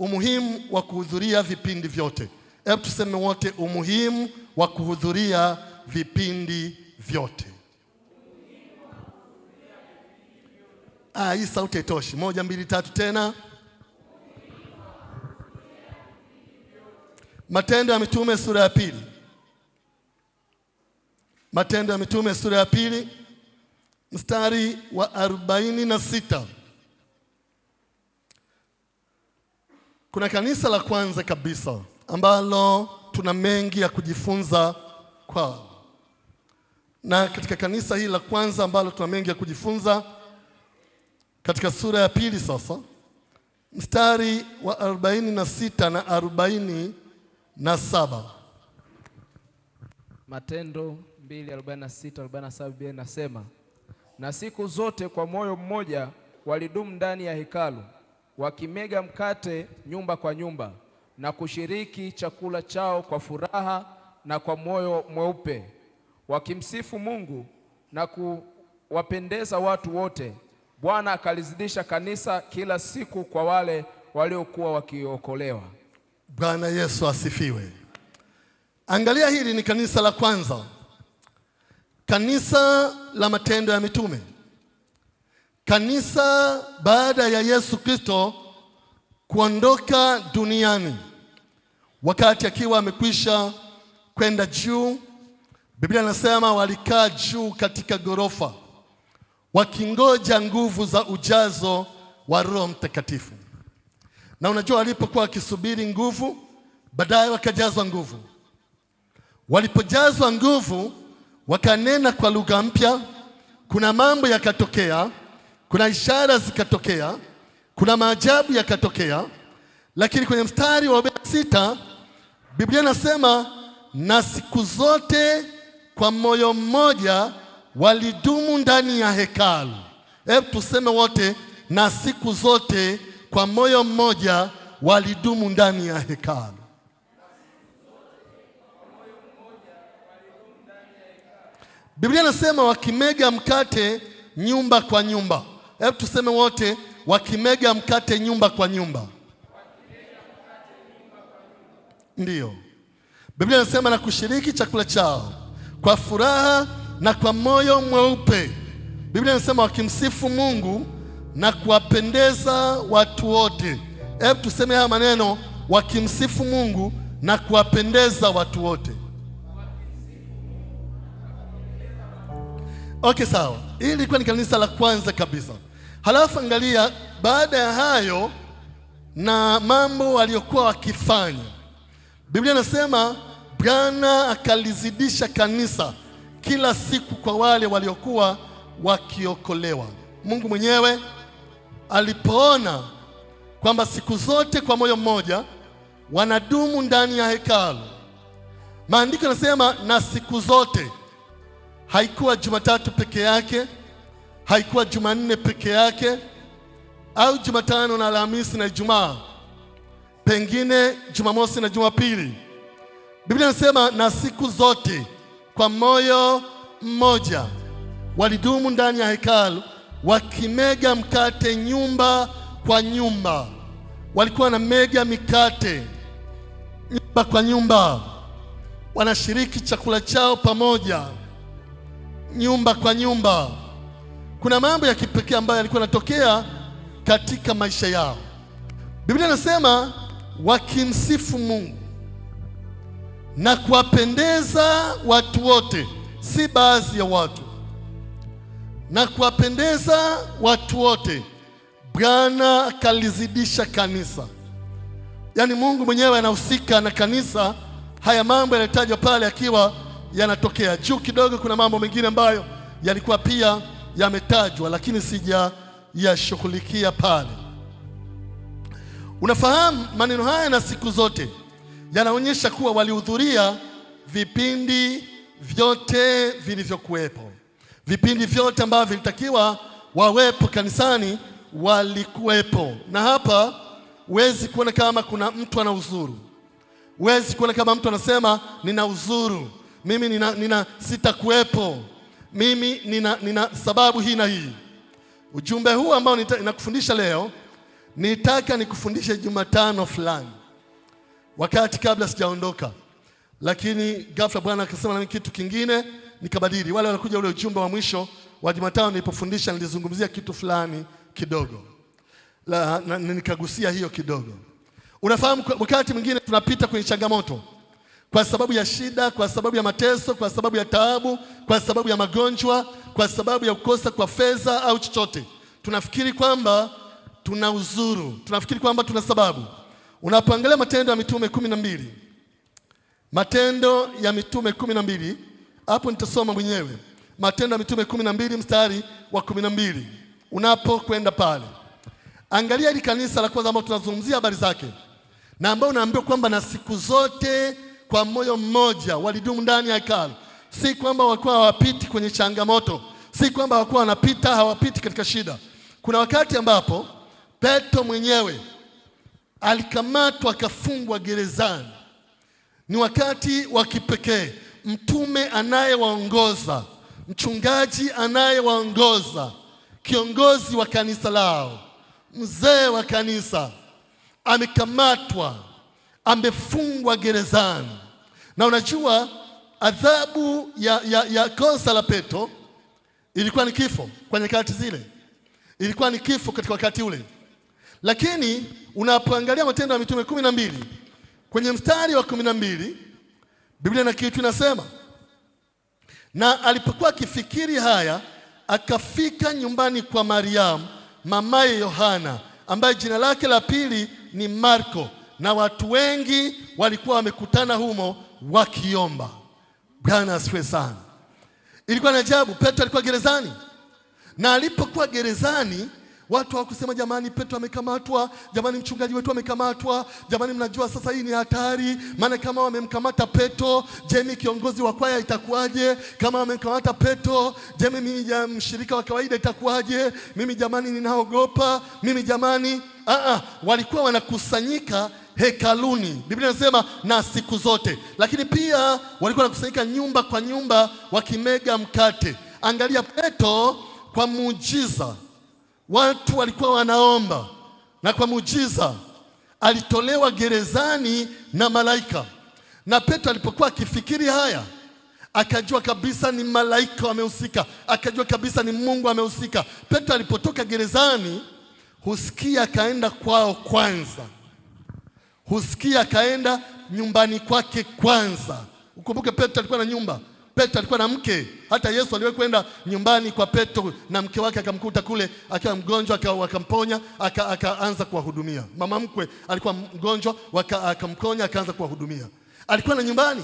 umuhimu wa kuhudhuria vipindi vyote. Hebu tuseme wote, umuhimu wa kuhudhuria vipindi vyote. Hii sauti haitoshi. 1, 2, 3 tena. Matendo ya Mitume sura ya 2. Matendo ya Mitume sura ya 2 mstari wa 46. Kuna kanisa la kwanza kabisa ambalo tuna mengi ya kujifunza kwao. Na katika kanisa hili la kwanza ambalo tuna mengi ya kujifunza, katika sura ya 2 sasa, mstari wa 46 na 47. Matendo 2:46-47 Biblia inasema, na siku zote kwa moyo mmoja walidumu ndani ya hekalu, wakimega mkate nyumba kwa nyumba, na kushiriki chakula chao kwa furaha na kwa moyo mweupe, wakimsifu Mungu na kuwapendeza watu wote. Bwana akalizidisha kanisa kila siku kwa wale waliokuwa wakiokolewa. Bwana Yesu asifiwe. Angalia, hili ni kanisa la kwanza, kanisa la Matendo ya Mitume, kanisa baada ya Yesu Kristo kuondoka duniani, wakati akiwa amekwisha kwenda juu. Biblia inasema walikaa juu katika ghorofa wakingoja nguvu za ujazo wa Roho Mtakatifu. Na unajua, walipokuwa wakisubiri nguvu, baadaye wakajazwa nguvu. Walipojazwa nguvu, wakanena kwa lugha mpya. Kuna mambo yakatokea, kuna ishara zikatokea, kuna maajabu yakatokea. Lakini kwenye mstari wa 46 Biblia inasema, na siku zote kwa moyo mmoja walidumu ndani ya hekalu. Hebu tuseme wote, na siku zote kwa moyo mmoja walidumu ndani ya hekalu. Biblia inasema wakimega mkate nyumba kwa nyumba. Hebu tuseme wote, wakimega mkate nyumba kwa nyumba. Ndiyo. Biblia inasema na kushiriki chakula chao kwa furaha na kwa moyo mweupe. Biblia inasema wakimsifu Mungu na kuwapendeza watu wote. Hebu tuseme haya maneno, wakimsifu Mungu na kuwapendeza watu wote. Okay, sawa. Hili ilikuwa ni kanisa la kwanza kabisa. Halafu angalia, baada ya hayo na mambo waliokuwa wakifanya, Biblia inasema Bwana akalizidisha kanisa kila siku kwa wale waliokuwa wakiokolewa. Mungu mwenyewe alipoona kwamba siku zote kwa moyo mmoja wanadumu ndani ya hekalu. Maandiko yanasema na siku zote. Haikuwa Jumatatu peke yake, haikuwa Jumanne peke yake, au Jumatano na Alhamisi na Ijumaa, pengine Jumamosi na Jumapili. Biblia inasema na siku zote kwa moyo mmoja walidumu ndani ya hekalu, wakimega mkate nyumba kwa nyumba. Walikuwa na mega mikate nyumba kwa nyumba, wanashiriki chakula chao pamoja nyumba kwa nyumba. Kuna mambo ya kipekee ambayo yalikuwa yanatokea katika maisha yao. Biblia inasema wakimsifu Mungu na kuwapendeza watu wote, si baadhi ya watu, na kuwapendeza watu wote. Bwana akalizidisha kanisa. Yaani Mungu mwenyewe anahusika na kanisa. Haya mambo yanatajwa pale akiwa yanatokea. Juu kidogo kuna mambo mengine ambayo yalikuwa pia yametajwa, lakini sijayashughulikia pale. Unafahamu maneno haya na siku zote yanaonyesha kuwa walihudhuria vipindi vyote vilivyokuwepo. Vipindi vyote ambavyo vilitakiwa wawepo kanisani walikuwepo. Na hapa huwezi kuona kama kuna mtu ana uzuru. Huwezi kuona kama mtu anasema nina uzuru, mimi nina sitakuwepo, mimi nina sababu hii na hii. Ujumbe huu ambao ninakufundisha leo nitaka nikufundishe Jumatano fulani, wakati kabla sijaondoka, lakini ghafla Bwana akasema na kitu kingine, nikabadili. Wale wanakuja ule ujumbe wa mwisho wa Jumatano nilipofundisha, nilizungumzia kitu fulani kidogo, nikagusia hiyo kidogo. Unafahamu, wakati mwingine tunapita kwenye changamoto kwa sababu ya shida, kwa sababu ya mateso, kwa sababu ya taabu, kwa sababu ya magonjwa, kwa sababu ya kukosa kwa fedha au chochote. Tunafikiri kwamba tuna uzuru, tunafikiri kwamba tuna sababu. Unapoangalia Matendo ya Mitume 12, Matendo ya Mitume 12, hapo nitasoma mwenyewe. Matendo ya Mitume 12 mstari wa 12. Unapokwenda pale, angalia hili kanisa la kwanza ambalo tunazungumzia habari zake, na ambao unaambiwa kwamba na siku zote kwa moyo mmoja walidumu ndani ya hekalu. Si kwamba walikuwa hawapiti kwenye changamoto, si kwamba walikuwa wanapita hawapiti katika shida. Kuna wakati ambapo Petro mwenyewe alikamatwa akafungwa gerezani. Ni wakati wa kipekee. Mtume anayewaongoza, mchungaji anayewaongoza, kiongozi wa kanisa lao, mzee wa kanisa, amekamatwa, amefungwa gerezani. Na unajua adhabu ya kosa la Petro ilikuwa ni kifo kwa nyakati zile. Ilikuwa ni kifo katika wakati ule. Lakini unapoangalia Matendo ya Mitume 12 kwenye mstari wa 12, Biblia na kitu inasema, na alipokuwa akifikiri haya, akafika nyumbani kwa Mariamu mamaye Yohana, ambaye jina lake la pili ni Marko, na watu wengi walikuwa wamekutana humo wakiomba. Bwana asifiwe sana. Ilikuwa na ajabu, Petro alikuwa gerezani, na alipokuwa gerezani watu hawakusema jamani Petro amekamatwa, jamani mchungaji wetu amekamatwa, jamani mnajua sasa hii ni hatari, maana kama wamemkamata Petro, je, mimi kiongozi wa kwaya itakuwaje? Kama wamemkamata Petro, je, mimi mshirika wa kawaida itakuwaje? Mimi jamani ninaogopa, mimi jamani. Walikuwa wanakusanyika hekaluni, Biblia inasema na siku zote. Lakini pia walikuwa wanakusanyika nyumba kwa nyumba wakimega mkate. Angalia Petro, kwa muujiza watu walikuwa wanaomba, na kwa muujiza alitolewa gerezani na malaika. Na Petro alipokuwa akifikiri haya, akajua kabisa ni malaika wamehusika, akajua kabisa ni Mungu amehusika. Petro alipotoka gerezani, husikia akaenda kwao kwanza, husikia akaenda nyumbani kwake kwanza. Ukumbuke Petro alikuwa na nyumba, Petro alikuwa na mke. Hata Yesu aliwahi kwenda nyumbani kwa Petro na mke wake, akamkuta kule akiwa mgonjwa, akamponya, akaanza kuwahudumia. Mama mkwe alikuwa mgonjwa, akamponya, akaanza kuwahudumia. Alikuwa na nyumbani.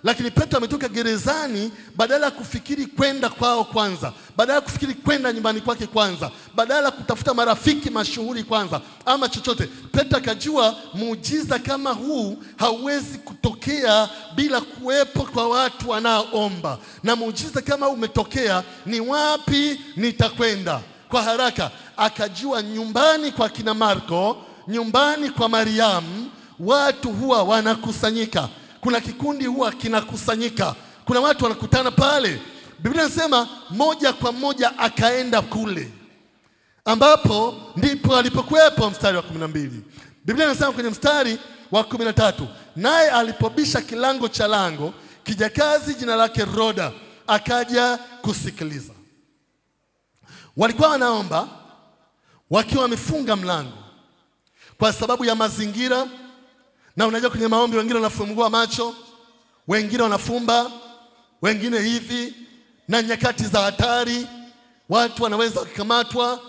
Lakini Petro ametoka gerezani, badala ya kufikiri kwenda kwao kwanza, badala ya kufikiri kwenda nyumbani kwake kwanza, badala ya kutafuta marafiki mashuhuri kwanza ama chochote, Petro akajua muujiza kama huu hauwezi kutokea bila kuwepo kwa watu wanaoomba. Na muujiza kama umetokea, ni wapi nitakwenda? Kwa haraka akajua nyumbani kwa kina Marko, nyumbani kwa Mariamu, watu huwa wanakusanyika. Kuna kikundi huwa kinakusanyika, kuna watu wanakutana pale. Biblia inasema moja kwa moja akaenda kule, ambapo ndipo alipokuwepo. Mstari wa 12, Biblia inasema kwenye mstari wa 13, naye alipobisha kilango cha lango, kijakazi jina lake Roda akaja kusikiliza. Walikuwa wanaomba wakiwa wamefunga mlango kwa sababu ya mazingira. Na unajua kwenye maombi wengine wanafungua macho, wengine wanafumba, wengine hivi, na nyakati za hatari watu wanaweza kukamatwa,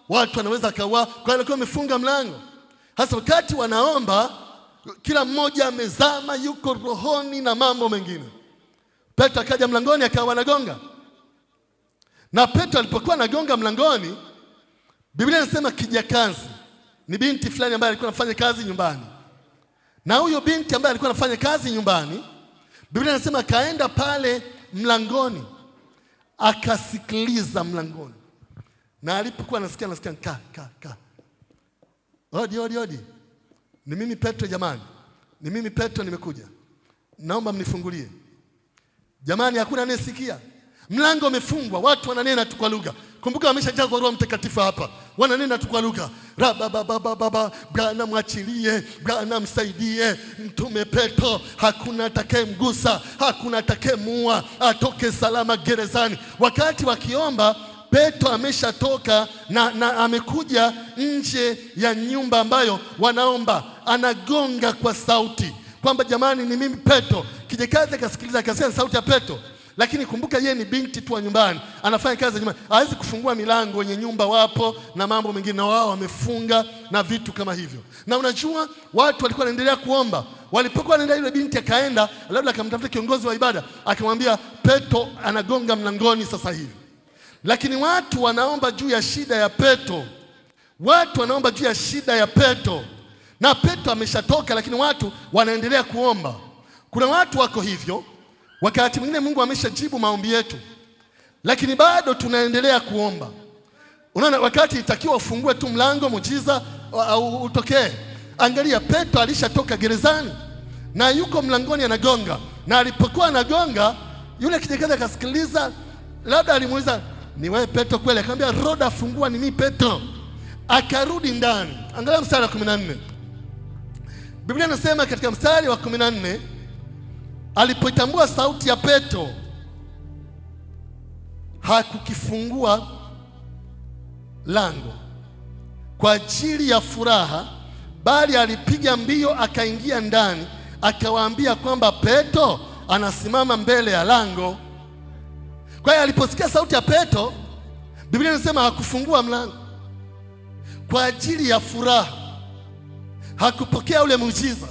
watu wanaweza kaua. Kwa hiyo walikuwa wamefunga mlango. Hasa wakati wanaomba, kila mmoja amezama, yuko rohoni na mambo mengine. Petro akaja mlangoni, akawa anagonga. Na Petro alipokuwa anagonga mlangoni, Biblia inasema kijakazi, ni binti fulani ambaye alikuwa anafanya kazi nyumbani. Na huyo binti ambaye alikuwa anafanya kazi nyumbani, Biblia inasema akaenda pale mlangoni, akasikiliza mlangoni. Na alipokuwa anasikia ka. Odi. Ni mimi Petro jamani. Ni mimi Petro nimekuja. Naomba mnifungulie. Jamani hakuna anayesikia. Mlango umefungwa, watu wananena tu kwa lugha. Kumbuka wameshajazwa Roho Mtakatifu hapa. Wananena tu kwa lugha. Bwana mwachilie, Bwana msaidie Mtume Petro, hakuna atakayemgusa, hakuna atakayemuua, atoke salama gerezani. Wakati wakiomba, Petro ameshatoka na amekuja nje ya nyumba ambayo wanaomba. Anagonga kwa sauti kwamba jamani, ni mimi Petro. Kijakazi akasikiliza, akasikia sauti ya Petro. Lakini kumbuka yeye ni binti tu wa nyumbani, anafanya kazi nyumbani, hawezi kufungua milango. Wenye nyumba wapo na mambo mengine, na wao wamefunga na vitu kama hivyo. Na unajua watu walikuwa wanaendelea kuomba. Walipokuwa wanaenda, yule binti akaenda, labda akamtafuta kiongozi wa ibada, akamwambia Petro anagonga mlangoni sasa hivi. Lakini watu wanaomba juu ya shida ya Petro. Watu wanaomba juu ya shida ya Petro. Na Petro ameshatoka, lakini watu wanaendelea kuomba. Kuna watu wako hivyo. Wakati mwingine Mungu ameshajibu maombi yetu, lakini bado tunaendelea kuomba. Unaona, wakati itakiwa ufungue tu mlango muujiza au utokee. Angalia, Petro alishatoka gerezani na yuko mlangoni anagonga. Na alipokuwa anagonga, yule kijakazi akasikiliza, labda alimuuliza, ni wewe Petro kweli? Akamwambia, Roda, fungua, ni mimi Petro. Akarudi ndani. Angalia mstari wa 14. Biblia inasema katika mstari wa 14, alipotambua sauti ya Petro, hakukifungua lango kwa ajili ya furaha, bali alipiga mbio akaingia ndani, akawaambia kwamba Petro anasimama mbele ya lango. Kwa hiyo aliposikia sauti ya Petro, Biblia inasema hakufungua mlango kwa ajili ya furaha. Hakupokea ule muujiza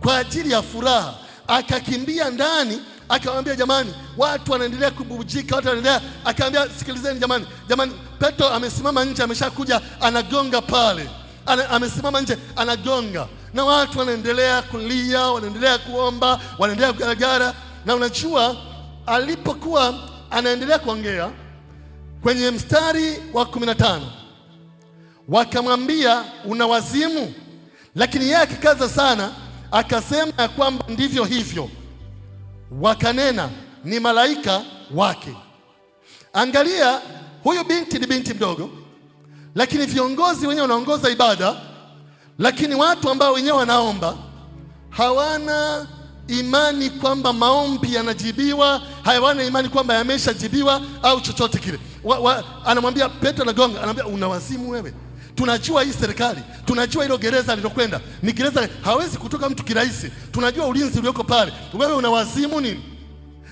kwa ajili ya furaha. Akakimbia ndani, akamwambia jamani, watu wanaendelea kububujika, watu wanaendelea. Akamwambia, sikilizeni jamani, Petro amesimama nje, ameshakuja anagonga pale. Amesimama nje anagonga, na watu wanaendelea kulia, wanaendelea kuomba, wanaendelea kugaragara. Na unajua, alipokuwa anaendelea kuongea, kwenye mstari wa 15 wakamwambia, una wazimu? Lakini yeye akikaza sana, akasema ya kwamba ndivyo hivyo. Wakanena, ni malaika wake. Angalia, huyu binti ni binti mdogo, lakini viongozi wenyewe wanaongoza ibada, lakini watu ambao wenyewe wanaomba hawana imani kwamba maombi yanajibiwa, hawana imani kwamba yameshajibiwa au chochote kile. Anamwambia Petro, anagonga, anamwambia, una wazimu wewe? Tunajua hii serikali, tunajua hilo gereza alilokwenda ni gereza, hawezi kutoka mtu kirahisi. Tunajua ulinzi ulioko pale, wewe una wazimu nini?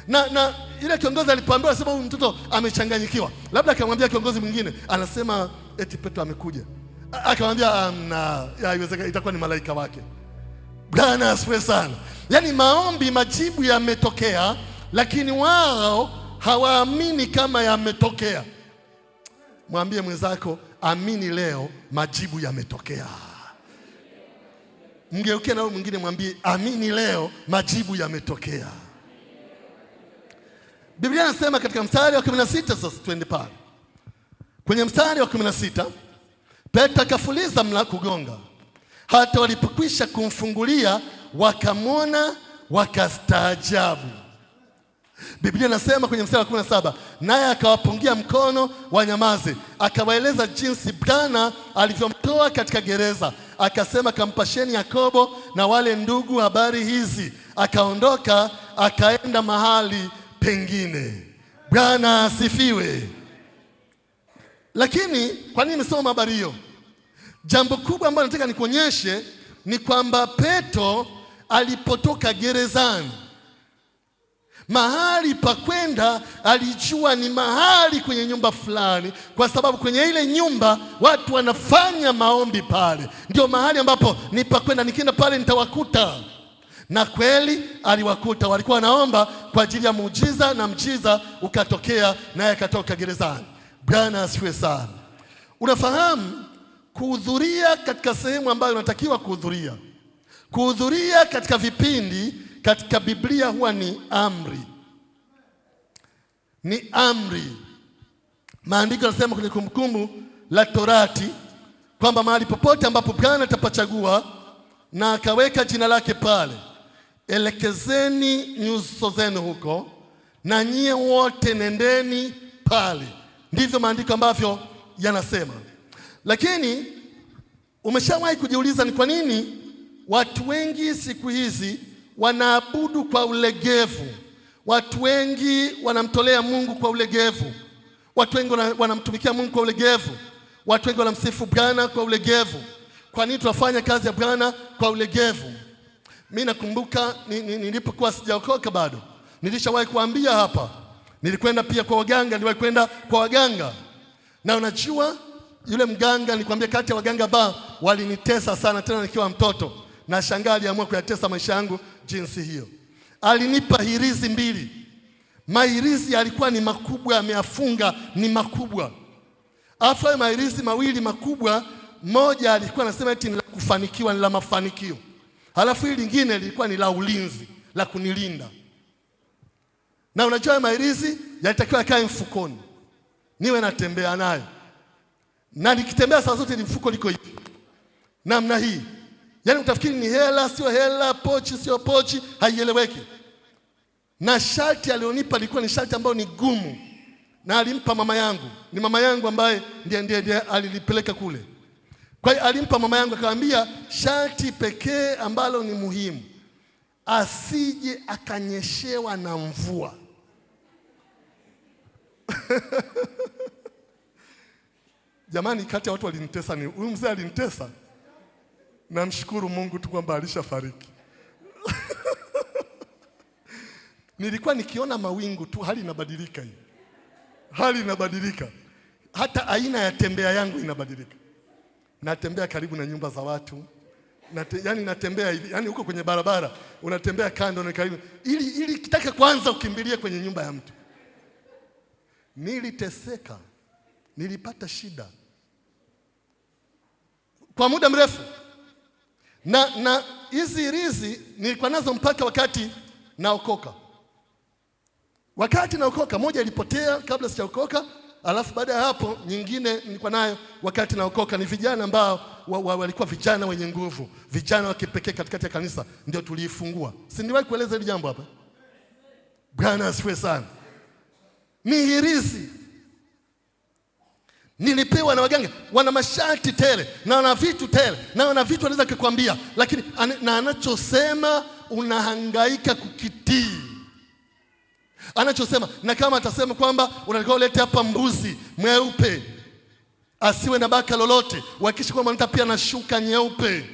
Na ile kiongozi alipoambiwa, anasema huyu mtoto amechanganyikiwa. Labda akamwambia kiongozi mwingine, anasema eti Petro amekuja. Akamwambia haiwezekani, itakuwa ni malaika wake. Bwana asifiwe sana. Yaani maombi, majibu yametokea, lakini wao hawaamini kama yametokea. Mwambie mwenzako, amini leo majibu yametokea. Mgeukie na mwingine mwambie, amini leo majibu yametokea. Biblia inasema katika mstari wa 16, sasa twende pale. Kwenye mstari wa 16, Petro akafuliza mlango kugonga. Hata walipokwisha kumfungulia, wakamwona, wakastaajabu. Biblia inasema kwenye mstari wa 17, naye akawapungia mkono wanyamaze, akawaeleza jinsi Bwana alivyomtoa katika gereza. Akasema, kampasheni Yakobo na wale ndugu habari hizi. Akaondoka akaenda mahali pengine. Bwana asifiwe. Lakini kwa nini nimesoma habari hiyo? Jambo kubwa ambalo nataka nikuonyeshe ni kwamba Petro alipotoka gerezani, mahali pa kwenda alijua ni mahali kwenye nyumba fulani, kwa sababu kwenye ile nyumba watu wanafanya maombi pale. Ndio mahali ambapo ni pa kwenda, nikienda pale nitawakuta. Na kweli aliwakuta, walikuwa wanaomba kwa ajili ya muujiza, na muujiza ukatokea, naye akatoka gerezani. Bwana asifiwe sana. Unafahamu, kuhudhuria katika sehemu ambayo unatakiwa kuhudhuria katika vipindi katika Biblia huwa ni amri. Ni amri. Maandiko yanasema kwenye Kumbukumbu la Torati kwamba mahali popote ambapo Bwana atapachagua na akaweka jina lake pale, elekezeni nyuso zenu huko, na nyie wote nendeni pale. Ndivyo maandiko ambavyo yanasema. Lakini umeshawahi kujiuliza ni kwa nini watu wengi siku hizi wanaabudu kwa ulegevu? Watu wengi wanamtolea Mungu kwa ulegevu. Watu wengi wanamtumikia Mungu kwa ulegevu. Watu wengi wanamsifu Bwana kwa ulegevu. Kwa nini tunafanya kazi ya Bwana kwa ulegevu? Mimi nakumbuka nilipokuwa sijaokoka bado, nilishawahi kuambia hapa, nilikwenda pia kwa waganga, niliwahi kwenda kwa waganga. Na unajua yule mganga, nilikwambia kati ya waganga ambao walinitesa sana tena nikiwa mtoto, na shangaa aliamua kuyatesa maisha yangu jinsi hiyo. Alinipa hirizi 2. Mahirizi yalikuwa ni makubwa, ameyafunga ni makubwa. Afa mahirizi 2 makubwa, moja alikuwa anasema eti ni la kufanikiwa, ni la mafanikio. Halafu hili lingine lilikuwa ni la ulinzi, la kunilinda. Na unajua mahirizi yalitakiwa yakae mfukoni, niwe natembea nayo. Na nikitembea saa zote ni mfuko liko hivi, namna hii. Yaani utafikiri ni hela, sio hela, pochi sio pochi, haieleweki. Na sharti alionipa lilikuwa ni sharti ambayo ni gumu. Na alimpa mama yangu. Ni mama yangu ambaye ndiye alilipeleka kule. Kwa hiyo alimpa mama yangu, akamwambia sharti pekee ambalo ni muhimu, asije akanyeshewa na mvua. Jamani, kati ya watu walinitesa ni huyu mzee alinitesa. Namshukuru Mungu tu kwamba alishafariki. Nilikuwa nikiona mawingu tu hali inabadilika hii. Hali inabadilika. Hata aina ya tembea yangu inabadilika. Natembea karibu na nyumba za watu. Yani natembea hivi, yani huko kwenye barabara, unatembea kando na karibu. Ili kitaka kwanza ukimbilie kwenye nyumba ya mtu. Niliteseka. Nilipata shida kwa muda mrefu. Na hizi hirizi nilikuwa nazo mpaka wakati naokoka. Wakati naokoka moja ilipotea kabla sijaokoka, alafu baada ya hapo nyingine nilikuwa nayo wakati naokoka. Ni vijana ambao walikuwa vijana wenye nguvu, vijana wa kipekee katikati ya kanisa, ndio tuliifungua. Si niwahi kueleza hili jambo hapa? Bwana asifiwe sana. Ni hirizi nilipewa na waganga, wana masharti tele, na wana vitu tele, na wana vitu anaweza kukwambia, lakini na anachosema unahangaika kukitii. Anachosema, na kama atasema kwamba unataka ulete hapa mbuzi mweupe, asiwe na baka lolote, uhakikishe kwamba unaleta pia na shuka nyeupe.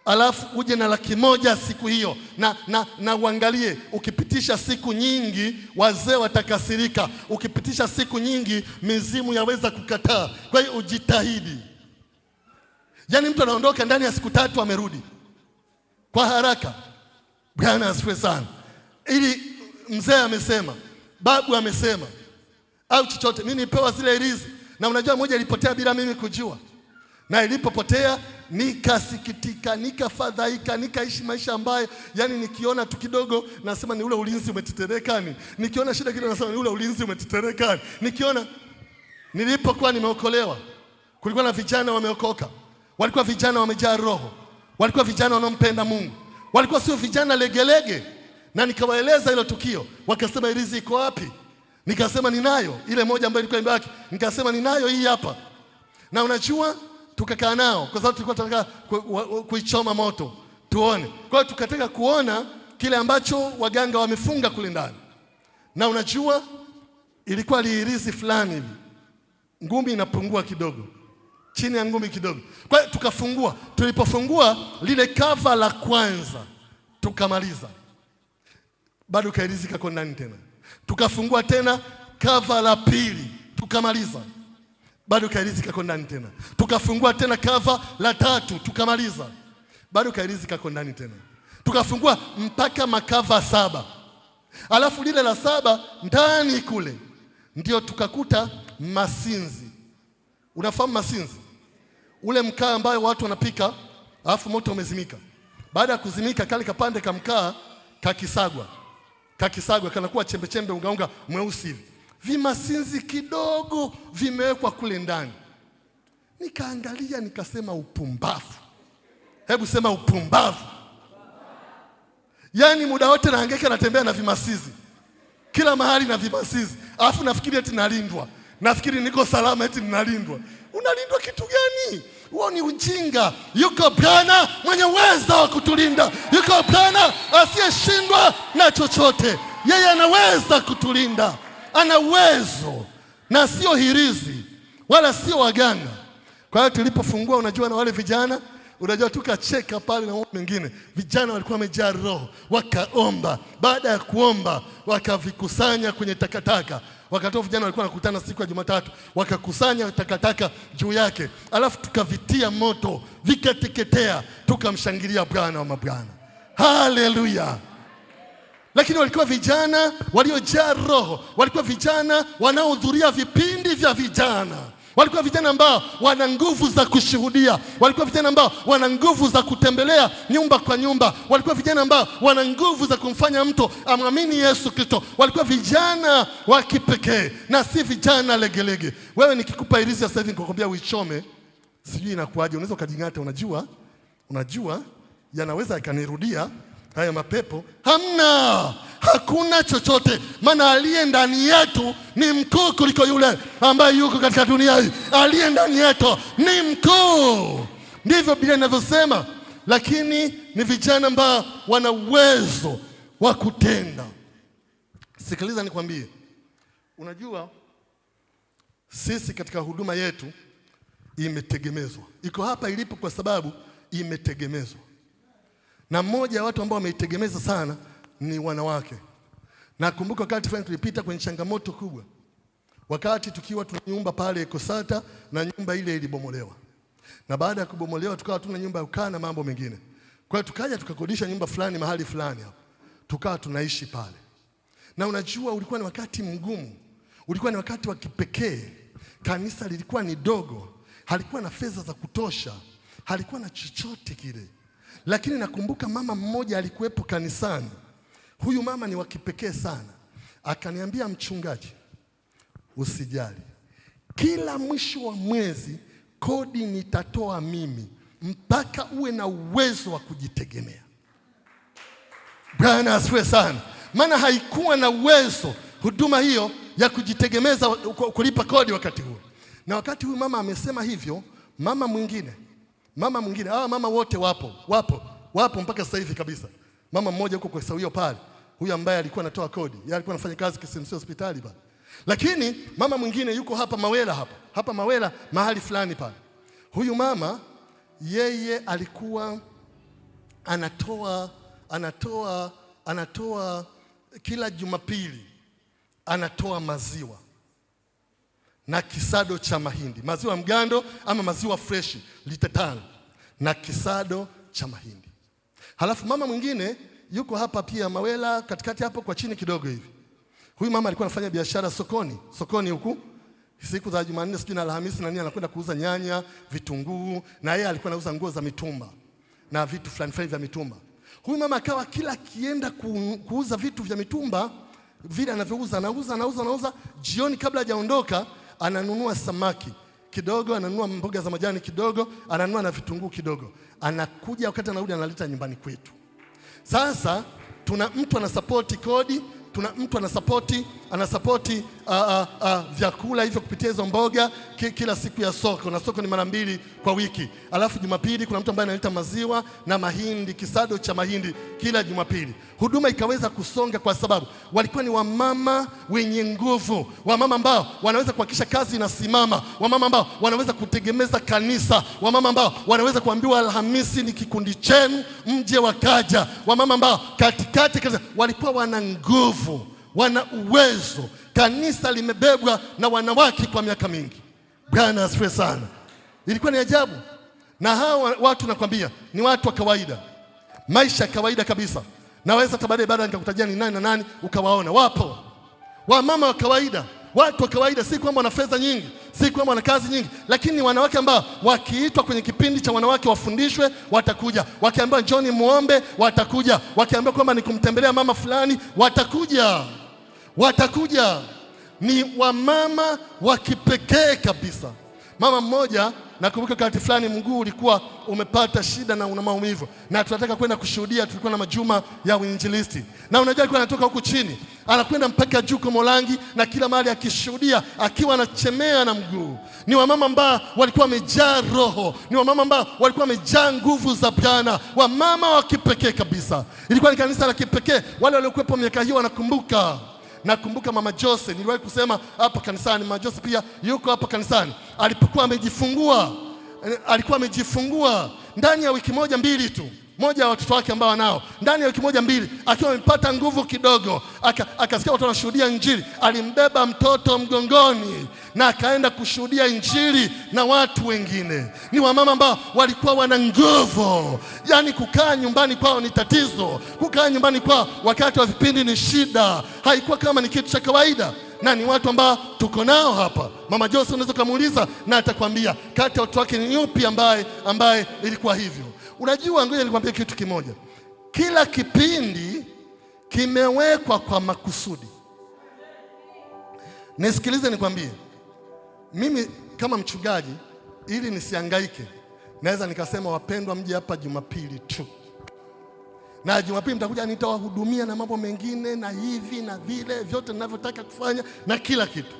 Alafu uje na 100,000 siku hiyo, na uangalie, ukipitisha siku nyingi wazee watakasirika, ukipitisha siku nyingi mizimu yaweza kukataa. Kwa hiyo ujitahidi. Yaani mtu anaondoka ndani ya siku 3 amerudi kwa haraka. Bwana asifiwe sana. Ili mzee amesema, babu amesema, au chochote. Mimi nipewa zile hirizi, na unajua moja ilipotea bila mimi kujua. Na ilipopotea nikasikitika, nikafadhaika, nikaishi maisha ambayo yani nikiona tu kidogo nasema ni ule ulinzi umetetereka. Nikiona shida kidogo nasema ni ule ulinzi umetetereka. Nikiona nilipokuwa nimeokolewa, kulikuwa na vijana wameokoka. Walikuwa vijana wamejaa roho. Walikuwa vijana wanaompenda Mungu. Walikuwa sio vijana legelege. Na nikawaeleza hilo tukio, wakasema hirizi iko wapi? Nikasema ninayo, ile moja ambayo ilikuwa imebaki. Nikasema ninayo hii hapa. Na unajua tukakaa nao kwa sababu tulikuwa tunataka kuichoma moto tuone. Kwa hiyo tukataka kuona kile ambacho waganga wamefunga kule ndani. Na unajua ilikuwa lihirizi fulani hivi, ngumi inapungua kidogo, chini ya ngumi kidogo. Kwa hiyo tukafungua. Tulipofungua lile kava la kwanza tukamaliza, bado kahirizi kako ndani tena. Tukafungua tena kava la pili tukamaliza, bado kahirizi kako ndani tena. Tukafungua tena kava la 3 tukamaliza, bado kahirizi kako ndani tena. Tukafungua mpaka makava 7. Alafu lile la 7 ndani kule ndio tukakuta masinzi. Unafahamu masinzi? Ule mkaa ambao watu wanapika alafu moto umezimika. Baada ya kuzimika kale kapande ka mkaa kakisagwa kanakuwa chembe unga mweusi hivi. Vimasinzi kidogo vimewekwa kule ndani. Nikaangalia nikasema upumbavu. Hebu sema upumbavu. Yaani muda wote nahangaika natembea na vimasinzi. Kila mahali na vimasinzi. Alafu nafikiri eti nalindwa. nafikiri niko salama, eti ninalindwa. Unalindwa kitu gani? Huo ni ujinga. Yuko Bwana mwenye uwezo wa kutulinda. Yuko Bwana asiyeshindwa na chochote. Yeye anaweza kutulinda, ana uwezo, na sio hirizi wala sio waganga. Kwa hiyo tulipofungua, unajua, na wale vijana, unajua, tukacheka pale na mambo mengine. Vijana walikuwa wamejaa roho, wakaomba. Baada ya kuomba, wakavikusanya kwenye takataka. Wakati vijana walikuwa wanakutana siku ya Jumatatu, wakakusanya takataka juu yake, alafu tukavitia moto, vikateketea, tukamshangilia Bwana wa mabwana. Haleluya! Lakini walikuwa vijana waliojaa roho, walikuwa vijana wanaohudhuria vipindi vya vijana, walikuwa vijana ambao wana nguvu za kushuhudia, walikuwa vijana ambao wana nguvu za kutembelea nyumba kwa nyumba, walikuwa vijana ambao wana nguvu za kumfanya mtu amwamini Yesu Kristo. Walikuwa vijana wa kipekee na si vijana legelege. Wewe nikikupa irizi sasa hivi nikukwambia uichome, sijui inakuaje, unaweza ukajingata. Unajua yanaweza yakanirudia haya mapepo. Hakuna chochote, maana aliye ndani yetu ni mkuu kuliko yule ambaye yuko katika dunia hii. Aliye ndani yetu ni mkuu, ndivyo Biblia inavyosema. Lakini ni vijana ambao wana uwezo wa kutenda. Sikiliza nikwambie, unajua sisi katika huduma yetu imetegemezwa, iko hapa ilipo kwa sababu imetegemezwa. Na mmoja wa watu ambao wameitegemeza sana ni wanawake. Nakumbuka wakati fulani tulipita kwenye changamoto kubwa, wakati tukiwa tuna nyumba pale Ekosata na nyumba ile ilibomolewa. Na baada ya kubomolewa tukawa tuna nyumba ya kukaa na mambo mengine. Kwa hiyo tukaja tukakodisha nyumba fulani mahali fulani hapo. Tukawa tunaishi pale. Na unajua ulikuwa ni wakati mgumu. Ulikuwa ni wakati wa kipekee. Kanisa lilikuwa ni dogo, halikuwa na fedha za kutosha, halikuwa na chochote kile. Lakini nakumbuka mama mmoja alikuwepo kanisani. Huyu mama ni wa kipekee sana. Akaniambia, mchungaji, usijali, kila mwisho wa mwezi kodi nitatoa mimi mpaka uwe na uwezo wa kujitegemea. Bwana asifiwe sana. Maana haikuwa na uwezo huduma hiyo ya kujitegemeza kulipa kodi wakati huo. Na wakati huyu mama amesema hivyo, mama mwingine, mama wote wapo mpaka sasa hivi kabisa. Mama mmoja huko kwa Sawio pale, huyu ambaye alikuwa anatoa kodi, yeye alikuwa anafanya kazi KCMC hospitali pale. Lakini mama mwingine yuko hapa Mawela, hapa Mawela mahali fulani pale. Huyu mama yeye alikuwa anatoa kila Jumapili anatoa maziwa na kisado cha mahindi, maziwa mgando ama maziwa fresh lita 5 na kisado cha mahindi. Halafu mama mwingine yuko hapa pia Mawela katikati hapo kwa chini kidogo hivi. Huyu mama alikuwa anafanya biashara sokoni huku. Siku za Jumanne sijui na Alhamisi na nini anakwenda kuuza nyanya, vitunguu, na yeye alikuwa anauza nguo za mitumba na vitu fulani vya mitumba. Huyu mama akawa kila kienda kuuza vitu vya mitumba vile anavyouza, anauza. Jioni kabla hajaondoka ananunua samaki kidogo, ananunua mboga za majani kidogo, ananunua na vitunguu kidogo. Anakuja wakati anarudi analeta nyumbani kwetu. Sasa tuna mtu anasapoti kodi, tuna mtu anasapoti vyakula hivyo kupitia hizo mboga kila siku ya soko, na soko ni mara 2 kwa wiki. Alafu Jumapili kuna mtu ambaye analeta maziwa na mahindi, kisado cha mahindi kila Jumapili. Huduma ikaweza kusonga kwa sababu walikuwa ni wamama wenye nguvu, wamama ambao wanaweza kuhakikisha kazi inasimama, wamama ambao wanaweza kutegemeza kanisa, wamama ambao wanaweza kuambiwa Alhamisi ni kikundi chenu mje wakaja, wamama ambao katikati walikuwa wana nguvu, wana uwezo. Kanisa limebebwa na wanawake kwa miaka mingi. Bwana asifiwe sana. Ilikuwa ni ajabu. Na hawa watu nakwambia ni watu wa kawaida, maisha ya kawaida kabisa. Naweza hata baada ya ibada nikakutajia ni nani na nani ukawaona. Wapo wamama wa kawaida, watu wa kawaida, si kwamba wana fedha nyingi, si kwamba wana kazi nyingi, lakini ni wanawake ambao wakiitwa kwenye kipindi cha wanawake wafundishwe watakuja, wakiambiwa njoni muombe watakuja, wakiambiwa kwamba ni kumtembelea mama fulani watakuja. Ni wamama wa kipekee kabisa. Mama mmoja nakumbuka wakati fulani mguu ulikuwa umepata shida na una maumivu, na tunataka kwenda kushuhudia. Tulikuwa na majuma ya uinjilisti, na unajua alikuwa anatoka huku chini anakwenda mpaka juu Komolangi, na kila mahali akishuhudia akiwa anachemea na mguu. Ni wamama ambao walikuwa wamejaa roho, ni wamama ambao walikuwa wamejaa nguvu za Bwana, wamama wa kipekee kabisa. Ilikuwa ni kanisa la kipekee. Wale waliokuwepo miaka hiyo wanakumbuka. Nakumbuka Mama Jose, niliwahi kusema hapa kanisani. Mama Jose pia yuko hapa kanisani. Alipokuwa amejifungua, alikuwa amejifungua ndani ya wiki moja mbili tu, moja ya watoto wake ambao wanao, ndani ya wiki moja mbili, akiwa amepata nguvu kidogo, akasikia watu wanashuhudia Injili, alimbeba mtoto mgongoni na akaenda kushuhudia Injili na watu wengine. Ni wamama ambao walikuwa wana nguvu. Yaani kukaa nyumbani kwao ni tatizo, kukaa nyumbani kwao wakati wa vipindi ni shida, haikuwa kama ni kitu cha kawaida. Na ni watu ambao tuko nao hapa. Mama Jose unaweza kumuuliza na atakwambia kati ya watu wake ni yupi ambaye ilikuwa hivyo. Unajua, ngoja nikwambie kitu kimoja. Kila kipindi kimewekwa kwa makusudi. Nisikilize nikwambie. Mimi kama mchungaji, ili nisihangaike, naweza nikasema wapendwa, mje hapa Jumapili tu, na Jumapili mtakuja nitawahudumia na mambo mengine na hivi na vile, vyote ninavyotaka kufanya na kila kitu.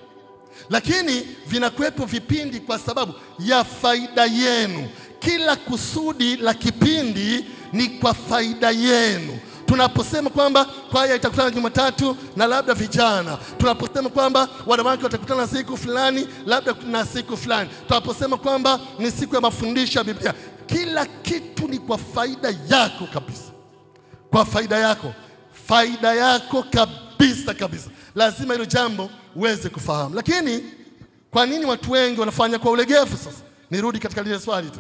Lakini vinakuwepo vipindi kwa sababu ya faida yenu. Kila kusudi la kipindi ni kwa faida yenu. Tunaposema kwamba kwaya itakutana Jumatatu na labda vijana, tunaposema kwamba wanawake watakutana siku fulani labda na siku fulani, tunaposema kwamba ni siku ya mafundisho ya Biblia, kila kitu ni kwa faida yako kabisa. Kwa faida yako kabisa. Lazima hilo jambo uweze kufahamu. Lakini kwa nini watu wengi wanafanya kwa ulegevu? Sasa nirudi katika lile swali tu.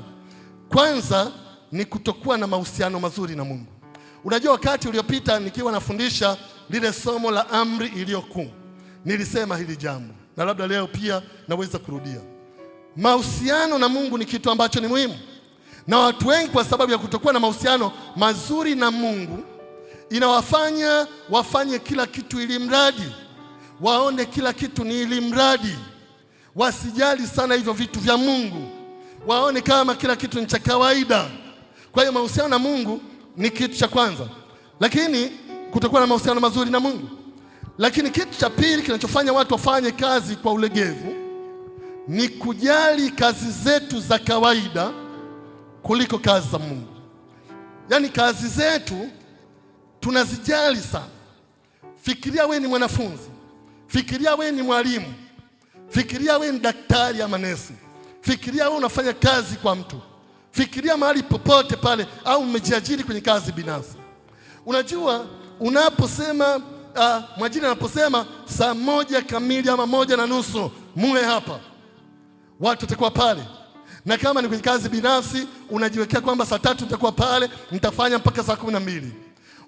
Kwanza ni kutokuwa na mahusiano mazuri na Mungu. Unajua, wakati uliopita nikiwa nafundisha lile somo la amri iliyokuu, nilisema hili jambo, na labda leo pia naweza kurudia. Mahusiano na Mungu ni kitu ambacho ni muhimu. Na watu wengi kwa sababu ya kutokuwa na mahusiano mazuri na Mungu, inawafanya wafanye kila kitu ili mradi, waone kila kitu ni ili mradi, wasijali sana hivyo vitu vya Mungu, waone kama kila kitu ni cha kawaida. Kwa hiyo mahusiano na Mungu ni kitu cha kwanza, lakini kutokuwa na mahusiano mazuri na Mungu. Lakini kitu cha pili kinachofanya watu wafanye kazi kwa ulegevu ni kujali kazi zetu za kawaida kuliko kazi za Mungu. Yaani kazi zetu tunazijali sana. Fikiria we ni mwanafunzi, fikiria we ni mwalimu, fikiria we ni daktari ama nesi, fikiria we unafanya kazi kwa mtu, fikiria mahali popote pale, au umejiajiri kwenye kazi binafsi. Unajua, unaposema mwajiri anaposema saa 1 kamili ama 1:30 muwe hapa, watu watakuwa pale. Na kama ni kwenye kazi binafsi, unajiwekea kwamba saa 3 nitakuwa pale, nitafanya mpaka saa 12.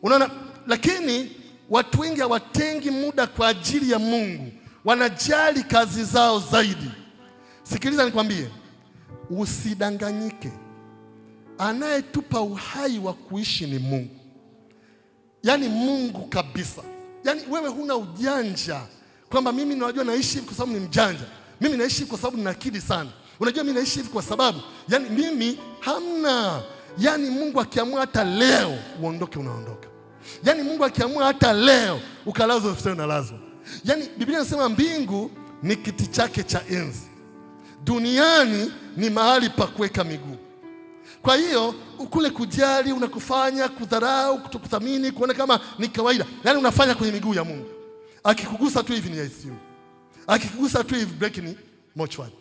Unaona, lakini watu wengi hawatengi muda kwa ajili ya Mungu, wanajali kazi zao zaidi. Sikiliza nikwambie, usidanganyike. Anayetupa uhai wa kuishi ni Mungu. Yaani Mungu kabisa. Yaani wewe huna ujanja kwamba mimi najua naishi hivi kwa sababu ni mjanja, mimi naishi hivi kwa sababu nina akili sana, unajua mimi naishi hivi kwa sababu, yaani mimi hamna. Yaani Mungu akiamua hata leo uondoke, unaondoka. Yaani Mungu akiamua hata leo ukalazwa hospitali, unalazwa. Yaani Biblia inasema mbingu ni kiti chake cha enzi, duniani ni mahali pa kuweka miguu. Kwa hiyo ukule kujali, unakufanya kudharau, kutokuthamini, kuona kama ni kawaida, yaani unafanya kwenye miguu ya Mungu. Akikugusa tu hivi ni ICU, akikugusa tu hivi break ni mortuary.